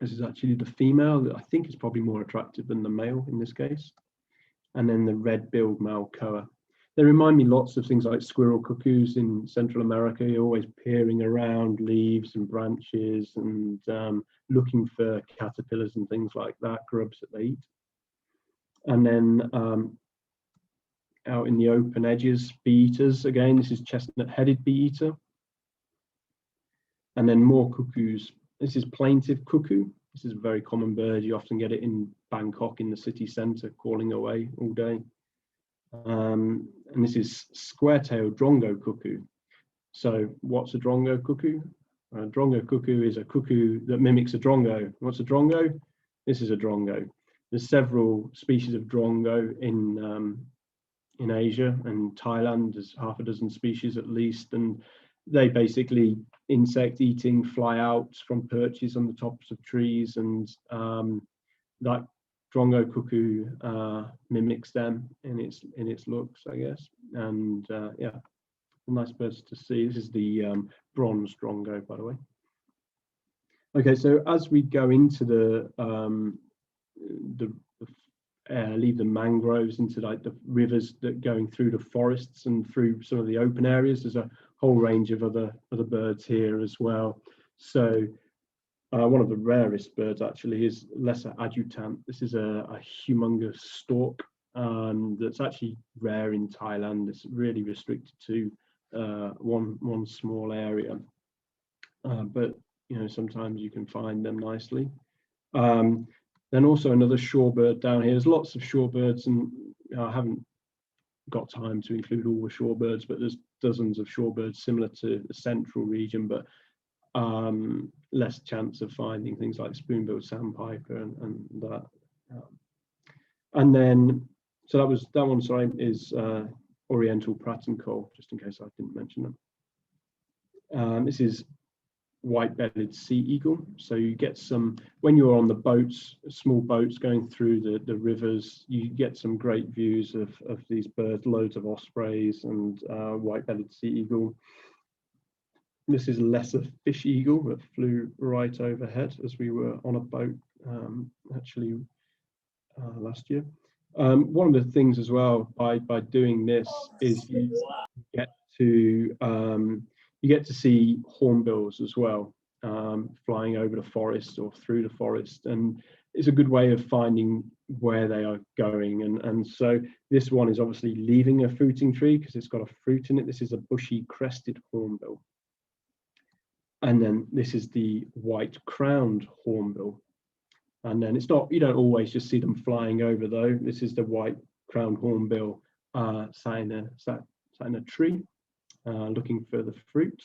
This is actually the female that I think is probably more attractive than the male in this case. And then the red-billed malcoa. They remind me lots of things like squirrel cuckoos in Central America. You're always peering around leaves and branches and looking for caterpillars and things like that, grubs that they eat. And then out in the open edges, bee-eaters. Again, this is chestnut-headed bee-eater. And then more cuckoos. This is Plaintiff Cuckoo. This is a very common bird. You often get it in Bangkok in the city centre, calling away all day. And this is square-tailed drongo cuckoo. So what's a drongo cuckoo? A drongo cuckoo is a cuckoo that mimics a drongo. What's a drongo? This is a drongo. There's several species of drongo in Asia, and Thailand. There's half a dozen species at least, and they basically insect eating, fly out from perches on the tops of trees, and that drongo cuckoo mimics them in its looks, I guess. And yeah, nice birds to see. This is the bronze drongo, by the way. Okay, so as we go into leave the mangroves into like the rivers that going through the forests and through some of the open areas, there's a whole range of other birds here as well. So one of the rarest birds actually is Lesser adjutant. This is a humongous stork that's actually rare in Thailand. It's really restricted to one small area, but sometimes you can find them nicely. Then also another shorebird down here. There's lots of shorebirds, and I haven't got time to include all the shorebirds, but there's dozens of shorebirds similar to the central region, but less chance of finding things like Spoon-billed Sandpiper and that. And then, so that one, sorry, is Oriental Pratincoll, just in case I didn't mention them. This is white-bellied sea eagle. So you get some, when you're on the boats, small boats going through the rivers, you get some great views of these birds, loads of ospreys and white-bellied sea eagle. This is lesser fish eagle that flew right overhead as we were on a boat actually last year. One of the things as well by doing this is you get to see hornbills as well, flying over the forest or through the forest, and it's a good way of finding where they are going. And so this one is obviously leaving a fruiting tree because it's got a fruit in it. This is a bushy crested hornbill. And then this is the white crowned hornbill. And then it's not, you don't always just see them flying over though. This is the white crowned hornbill sat in a tree looking for the fruit.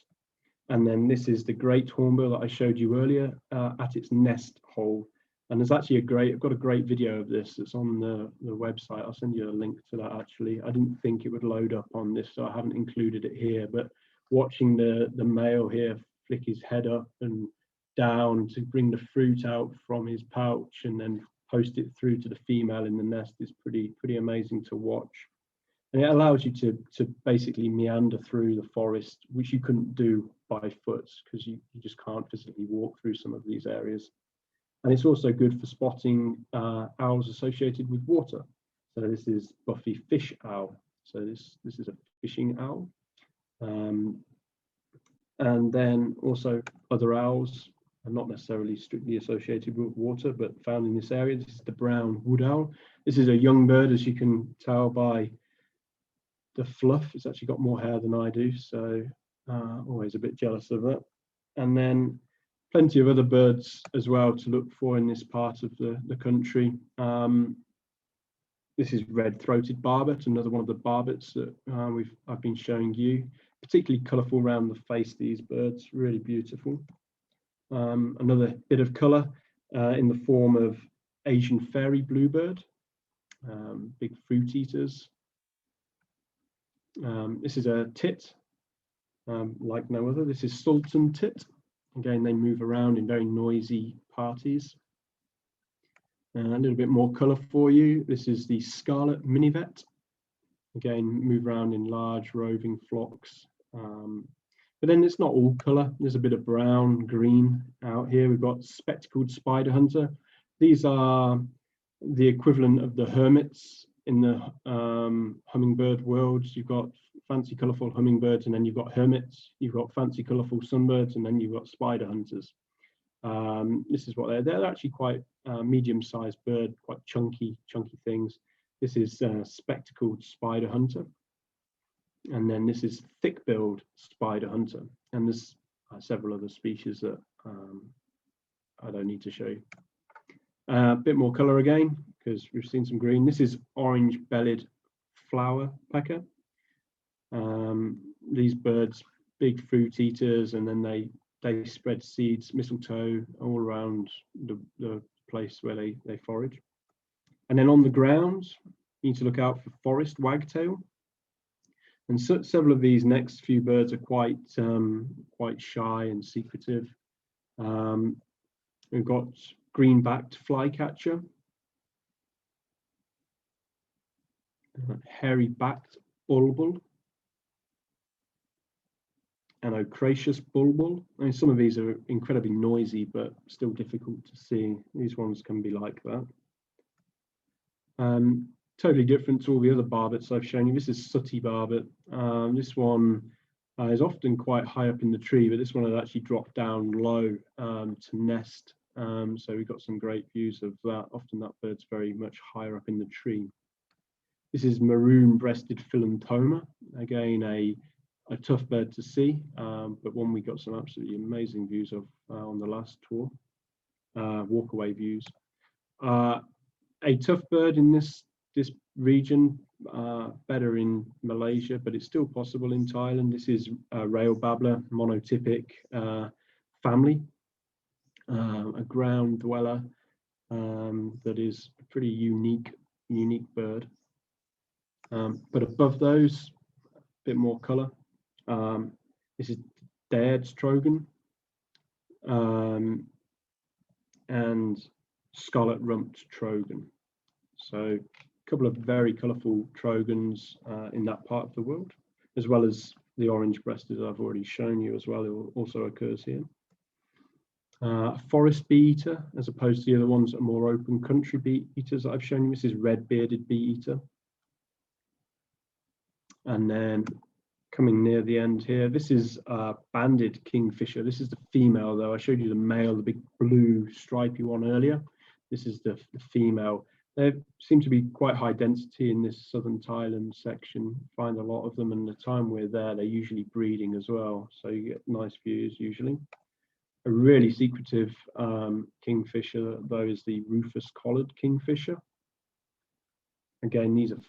And then this is the great hornbill that I showed you earlier at its nest hole. And there's actually I've got a great video of this that's on the website. I'll send you a link to that actually. I didn't think it would load up on this, so I haven't included it here, but watching the male here flick his head up and down to bring the fruit out from his pouch and then post it through to the female in the nest is pretty amazing to watch. And it allows you to basically meander through the forest, which you couldn't do by foot because you just can't physically walk through some of these areas. And it's also good for spotting owls associated with water. So this is Buffy fish owl. So this is a fishing owl. And then also other owls are not necessarily strictly associated with water, but found in this area. This is the brown wood owl. This is a young bird, as you can tell by the fluff. It's actually got more hair than I do, so Always a bit jealous of that. And then plenty of other birds as well to look for in this part of the country. This is red-throated barbet, another one of the barbets that I've been showing you. Particularly colourful around the face, these birds, really beautiful. Another bit of colour in the form of Asian fairy bluebird, big fruit eaters. This is a tit, like no other. This is sultan tit. Again, they move around in very noisy parties. A little bit more colour for you. This is the Scarlet Minivet. Again, move around in large roving flocks. But then it's not all colour. There's a bit of brown, green out here. We've got spectacled spider hunter. These are the equivalent of the hermits in the hummingbird world. You've got fancy colourful hummingbirds, and then you've got hermits. You've got fancy colourful sunbirds, and then you've got spider hunters. This is what they're actually quite medium-sized bird, quite chunky things. This is spectacled spider hunter. And then this is thick-billed spider hunter. And there's several other species that I don't need to show you. A bit more colour again, because we've seen some green. This is orange-bellied flower pecker. These birds, big fruit eaters, and then they spread seeds, mistletoe, all around the place where they forage. And then on the ground, you need to look out for forest wagtail. And several of these next few birds are quite shy and secretive. We've got green-backed flycatcher, hairy-backed bulbul, and Ocraceous bulbul. I mean, some of these are incredibly noisy, but still difficult to see. These ones can be like that. Totally different to all the other barbets I've shown you. This is sooty barbet. This one is often quite high up in the tree, but this one has actually dropped down low to nest. So we've got some great views of that. Often that bird's very much higher up in the tree. This is maroon-breasted philantoma. Again, a tough bird to see, but one we got some absolutely amazing views of on the last tour. Walkaway views. A tough bird in this region, better in Malaysia, but it's still possible in Thailand. This is a rail babbler, monotypic family, a ground dweller that is a pretty unique bird. But above those, a bit more colour. This is Daird's trogon and scarlet rumped trogon. So a couple of very colourful trogons in that part of the world, as well as the orange-breasted I've already shown you as well. It also occurs here. Forest bee eater, as opposed to the other ones that are more open country bee eaters that I've shown you. This is red-bearded bee eater. And then coming near the end here, this is banded kingfisher. This is the female, though. I showed you the male, the big blue stripy one earlier. This is the female. There seem to be quite high density in this southern Thailand section. Find a lot of them, and the time we're there, they're usually breeding as well. So you get nice views usually. A really secretive kingfisher, though, is the rufous-collared kingfisher. Again, these are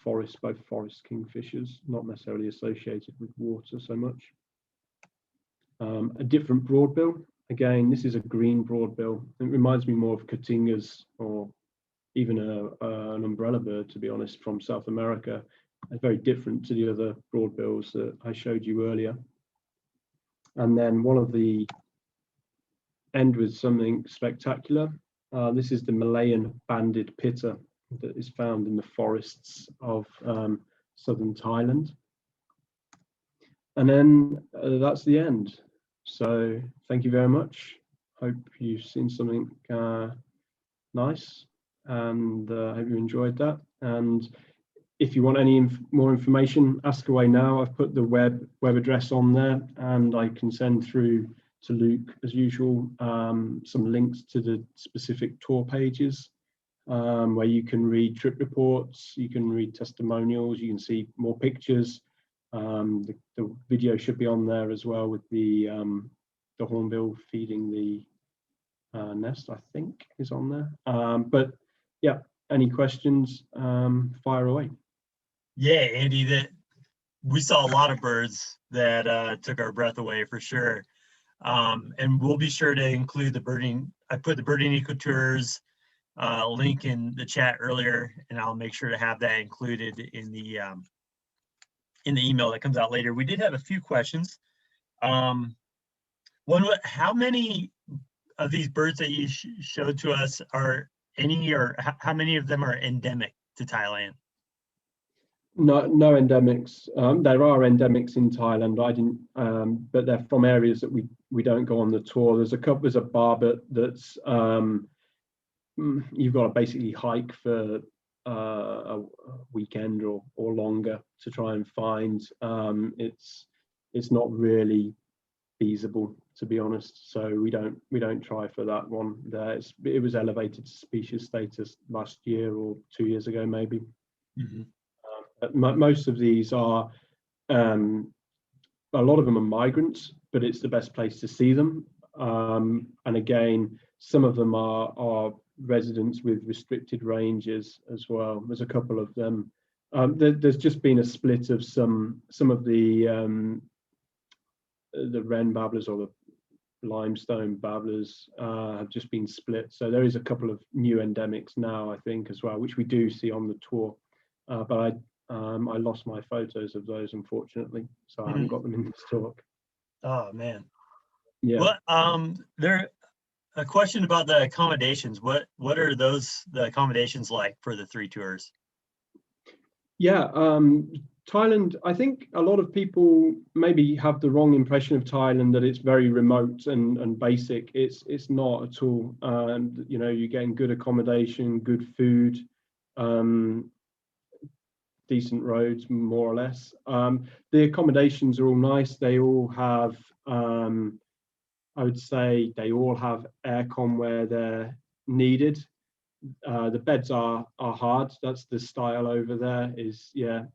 both forest kingfishers, not necessarily associated with water so much. A different broadbill. Again, this is a green broadbill. It reminds me more of cotingas or even an umbrella bird, to be honest, from South America. It's very different to the other broadbills that I showed you earlier. And then one of the end with something spectacular. This is the Malayan banded pitter that is found in the forests of southern Thailand. And then that's the end. So thank you very much. Hope you've seen something nice, and hope you enjoyed that. And if you want any more information, ask away now. I've put the web address on there, and I can send through to Luke, as usual, some links to the specific tour pages where you can read trip reports, you can read testimonials, you can see more pictures. The video should be on there as well with the hornbill feeding the nest, I think, is on there. But yeah, any questions, fire away. Yeah, Andy, that we saw a lot of birds that took our breath away for sure. And we'll be sure to include the birding. I put the birding Ecotours link in the chat earlier, and I'll make sure to have that included in the email that comes out later. We did have a few questions. One, how many of these birds that you showed to us are any, or how many of them are endemic to Thailand? No endemics. There are endemics in Thailand. I didn't, but they're from areas that we don't go on the tour. There's a barbet that's you've got to basically hike for a weekend or longer to try and find. It's not really feasible, to be honest. So we don't try for that one. It was elevated to species status last year or 2 years ago, maybe. Mm-hmm. But most of these are, a lot of them are migrants, but it's the best place to see them. And again, some of them are residents with restricted ranges as well. There's a couple of them. There's just been a split of some of the wren babblers or the limestone babblers have just been split. So there is a couple of new endemics now, I think, as well, which we do see on the tour. But I lost my photos of those, unfortunately, so I haven't got them in this talk. Oh man. Yeah. Well, a question about the accommodations. What are the accommodations like for the 3 tours? Yeah, Thailand, I think a lot of people maybe have the wrong impression of Thailand, that it's very remote and basic. It's not at all. You know, you're getting good accommodation, good food, decent roads, more or less. The accommodations are all nice. They all have, I would say, they all have aircon where they're needed. The beds are hard. That's the style over there. Is you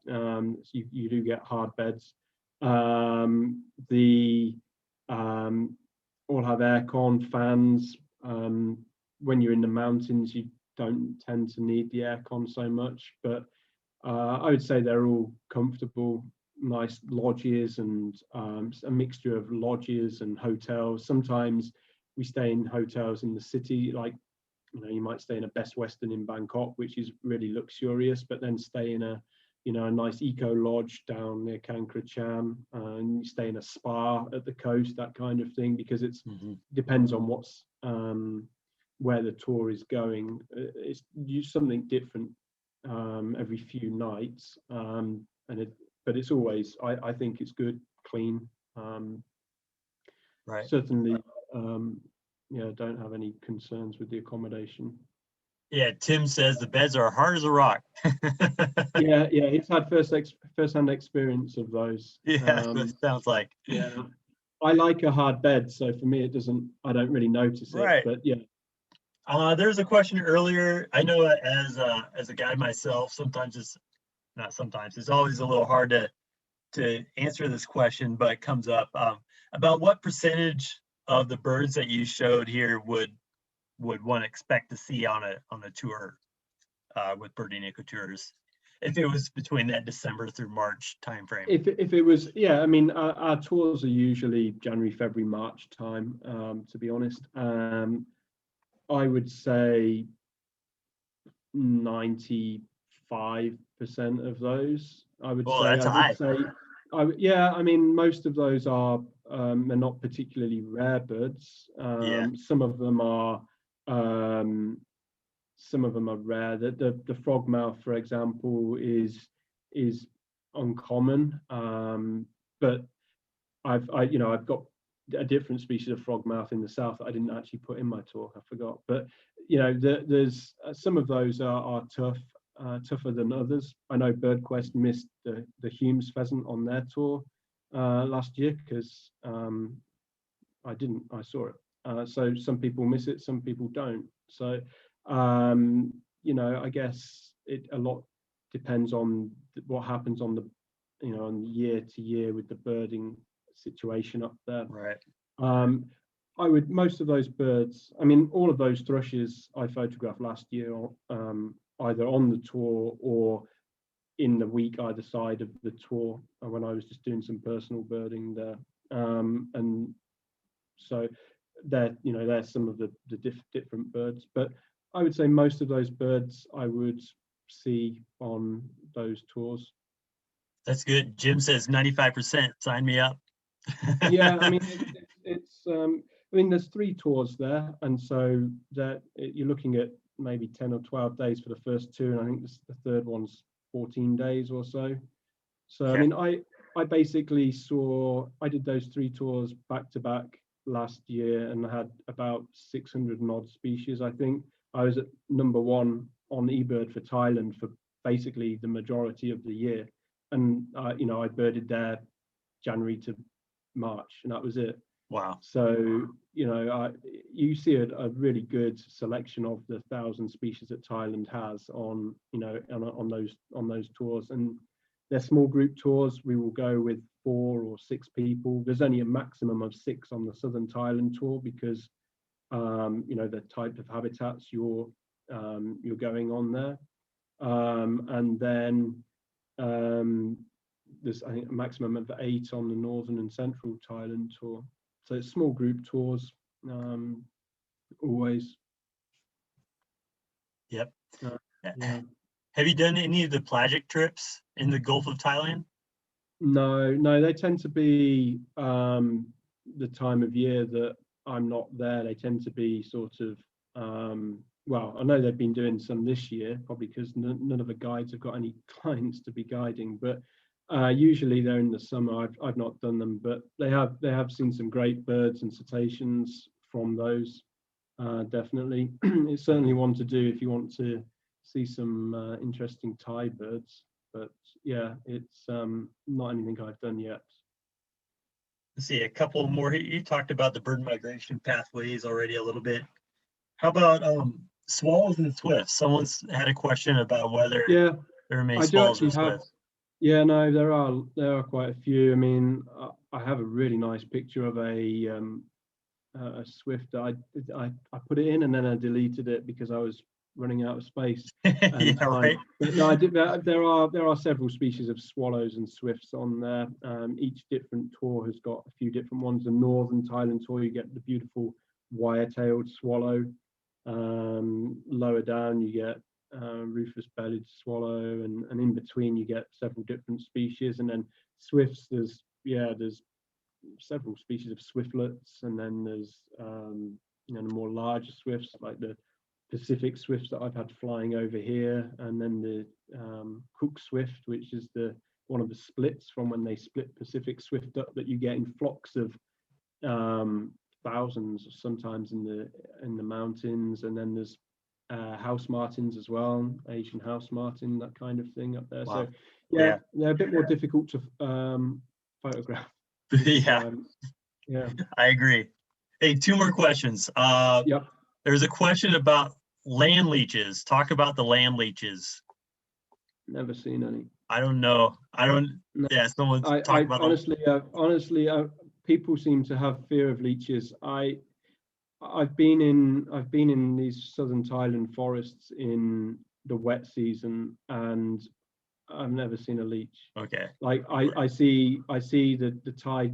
do get hard beds. The all have aircon, fans. When you're in the mountains, you don't tend to need the aircon so much, but I would say they're all comfortable, nice lodges, and a mixture of lodges and hotels. Sometimes we stay in hotels in the city, like, you know, you might stay in a Best Western in Bangkok, which is really luxurious, but then stay in a nice eco lodge down near Kankrachan, and you stay in a spa at the coast, that kind of thing, because it's depends on what's where the tour is going. It's something different every few nights, but it's always, I think it's good, clean. Right. Certainly, don't have any concerns with the accommodation. Yeah, Tim says the beds are hard as a rock. yeah, he's had first-hand experience of those. Yeah, it sounds like. Yeah, I like a hard bed, so for me I don't really notice it. Right. But yeah. There's a question earlier. I know as a guide myself, it's always a little hard to answer this question, but it comes up about what percentage of the birds that you showed here would one expect to see on a tour with birding Ecotours, if it was between that December through March timeframe? If it was, yeah, I mean, our tours are usually January, February, March time, to be honest. I would say 95% of those. I would say. That's high. Yeah, I mean, most of those are not particularly rare birds. Some of them are rare. The frogmouth, for example, is uncommon. But I've got a different species of frogmouth in the south that I didn't actually put in my talk. I forgot. But there's some of those are tougher than others. I know BirdQuest missed the Humes pheasant on their tour last year because I saw it. So some people miss it, some people don't. So I guess it a lot depends on what happens on on year to year with the birding situation up there. Right. I would, most of those birds, I mean, all of those thrushes I photographed last year, either on the tour or in the week either side of the tour when I was just doing some personal birding there. And so they're some of the different birds, but I would say most of those birds I would see on those tours. That's good. Jim says 95%. Sign me up. Yeah, I mean, there's 3 tours there, and so that you're looking at maybe 10 or 12 days for the first 2, and I think the third one's 14 days or so. So okay. I mean, I basically I did those 3 tours back to back last year, and I had about 600 and odd species. I think I was at number 1 on eBird for Thailand for basically the majority of the year, and I birded there January to March, and that was it. Wow. So you see a really good selection of the 1,000 species that Thailand has on those tours, and they're small group tours. We will go with 4 or 6 people. There's only a maximum of 6 on the Southern Thailand tour because the type of habitats you're going on there, and then there's I think a maximum of 8 on the Northern and Central Thailand tour. So it's small group tours, always. Yep. Yeah. Have you done any of the pelagic trips in the Gulf of Thailand? No, they tend to be the time of year that I'm not there. They tend to be sort of, well, I know they've been doing some this year, probably because none of the guides have got any clients to be guiding, but usually they're in the summer. I've not done them, but they have seen some great birds and cetaceans from those. Definitely, it's certainly one to do if you want to see some interesting Thai birds. But yeah, it's not anything I've done yet. Let's see a couple more. You talked about the bird migration pathways already a little bit. How about swallows and swifts? Someone's had a question about whether there are many swallows or swifts. Yeah, no, there are quite a few. I mean, I have a really nice picture of a swift. I put it in and then I deleted it because I was running out of space. Yeah, right. But no, there are several species of swallows and swifts on there. Each different tour has got a few different ones. The Northern Thailand tour, you get the beautiful wire-tailed swallow. Lower down, you get rufous-bellied swallow, and in between you get several different species. And then swifts, there's several species of swiftlets, and then there's the more larger swifts like the Pacific swifts that I've had flying over here, and then the Cook swift, which is one of the splits from when they split Pacific swift up that you get in flocks of thousands sometimes in the mountains. And then there's house martins as well, Asian house martin, that kind of thing up there. Wow. So yeah, they're a bit more difficult to photograph. Yeah, I agree. Hey, 2 more questions. Yep. There's a question about land leeches. Talk about the land leeches. Never seen any. I don't know. Yeah, someone's talking about. Honestly, people seem to have fear of leeches. I've been in these southern Thailand forests in the wet season, and I've never seen a leech. Okay. Like I see the Thai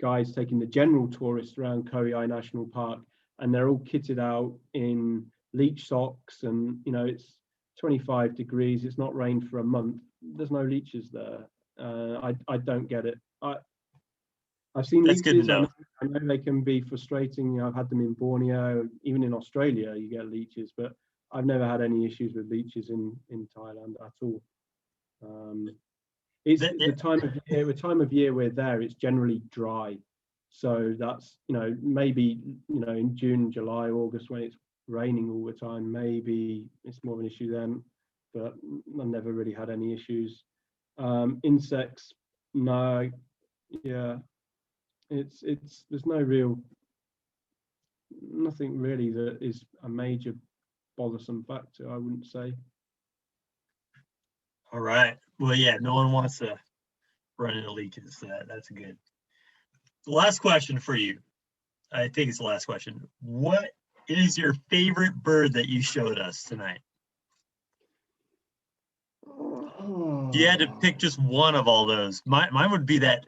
guys taking the general tourists around Koh Rai National Park, and they're all kitted out in leech socks, and it's 25 degrees. It's not rained for a month. There's no leeches there. I don't get it. I've seen That's leeches. Good to know. I know they can be frustrating. I've had them in Borneo, even in Australia. You get leeches, but I've never had any issues with leeches in Thailand at all. It's the time of year we're there. It's generally dry, so that's maybe in June, July, August when it's raining all the time. Maybe it's more of an issue then, but I've never really had any issues. Insects, no, yeah. There's nothing really that is a major bothersome factor, I wouldn't say. All right. Well, yeah, no one wants to run into leeches, so that's good. The last question for you. I think it's the last question. What is your favorite bird that you showed us tonight? If you had to pick just one of all those, mine would be that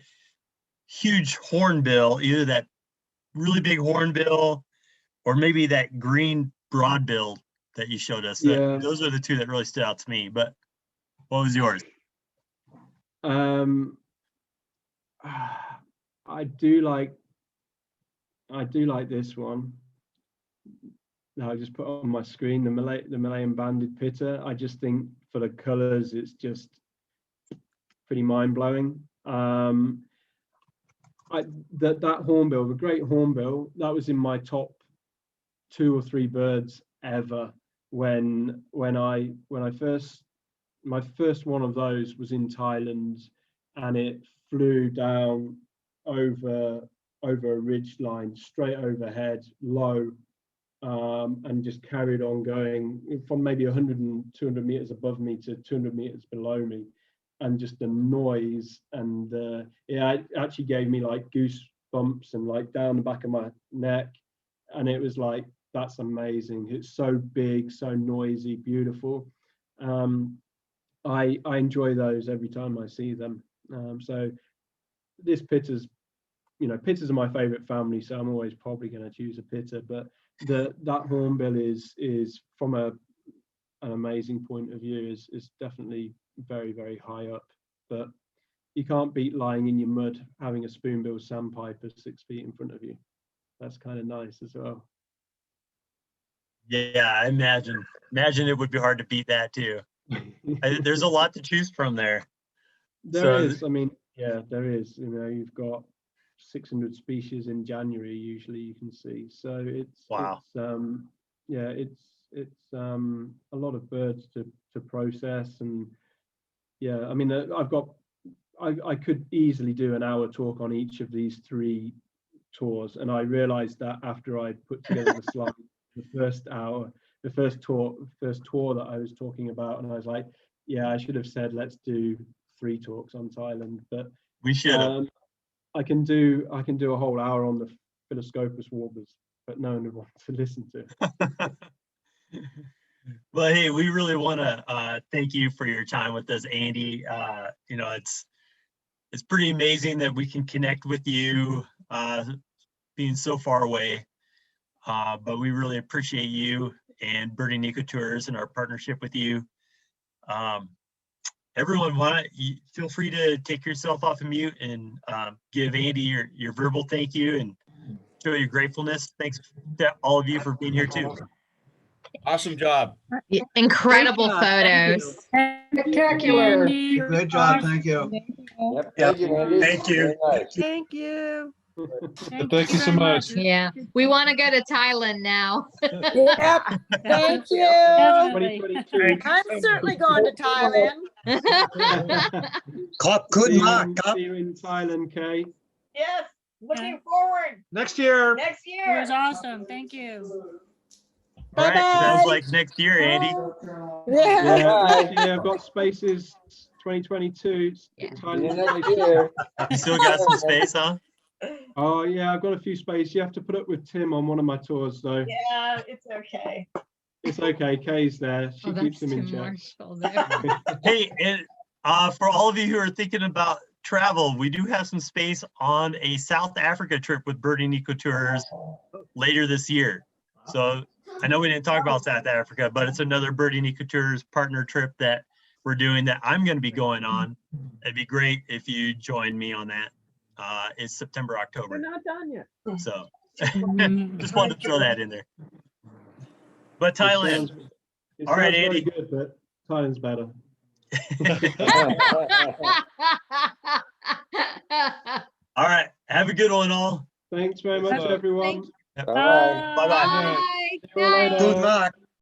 huge hornbill, either that really big hornbill or maybe that green broadbill that you showed us. Yeah. Those are the two that really stood out to me. But what was yours? I do like this one. I just put on my screen the Malayan banded pitter. I just think for the colors, it's just pretty mind blowing. That hornbill, the great hornbill, that was in my top 2 or 3 birds ever. When I first, my first one of those was in Thailand, and it flew down over a ridge line, straight overhead, low, and just carried on going from maybe 100 and 200 meters above me to 200 meters below me. And just the noise, and it actually gave me like goosebumps and like down the back of my neck. And it was like, that's amazing. It's so big, so noisy, beautiful. I enjoy those every time I see them. So this pitters, pitters are my favorite family, so I'm always probably going to choose a pitter. But that hornbill is from an amazing point of view, is definitely very, very high up. But you can't beat lying in your mud having a spoon-billed sandpiper 6 feet in front of you. That's kind of nice as well. Yeah, I imagine it would be hard to beat that too. There's a lot to choose from there. There is. I mean, yeah, there is. You've got 600 species in January. Usually, you can see. So it's wow. It's a lot of birds to process, and yeah, I mean, I could easily do an hour talk on each of these 3 tours, and I realized that after I put together the slide, the first tour that I was talking about, and I was like, yeah, I should have said let's do 3 talks on Thailand, but we should have. I can do a whole hour on the Phylloscopus warblers, but no one would want to listen to. Well, hey, we really want to thank you for your time with us, Andy. It's pretty amazing that we can connect with you, being so far away. But we really appreciate you and Birding Ecotours and our partnership with you. Everyone, feel free to take yourself off of mute and give Andy your verbal thank you and show your gratefulness. Thanks to all of you for being here too. Awesome job. Incredible photos. Spectacular. Great job. Thank you. Yep. Yep. Thank you, Andy. Thank you. Very nice. Thank you. Thank you so much. Yeah, we want to go to Thailand now. Yep. Thank you. Definitely. 2022. I'm certainly going to Thailand. Good luck. See you in Thailand, Kay. Yes. Looking forward. Next year. Next It year. was awesome. Thank you. All right, Bye-bye. sounds like next year, Andy. Yeah. Yeah, I've got spaces 2022. Yeah. Thailand See you next spaces. year. You still got some space, huh? Oh yeah, I've got a few spaces. You have to put up with Tim on one of my tours, though. Yeah, it's okay. It's okay. Kay's there. She Oh, keeps that's him in too check. Marshall there. Hey, and for all of you who are thinking about travel, we do have some space on a South Africa trip with Birding Ecotours later this year. So I know we didn't talk about South Africa, but it's another Birding Ecotours partner trip that we're doing that I'm going to be going on. It'd be great if you join me on that. It's September, We're October. not done yet. So just wanted to throw that in there. But Thailand, It All right, sounds very Andy. good, but Thailand's better. all right, have a good one, all. Thanks very much, Thank you. everyone. All right. Bye-bye. Bye. See you all later. Good luck.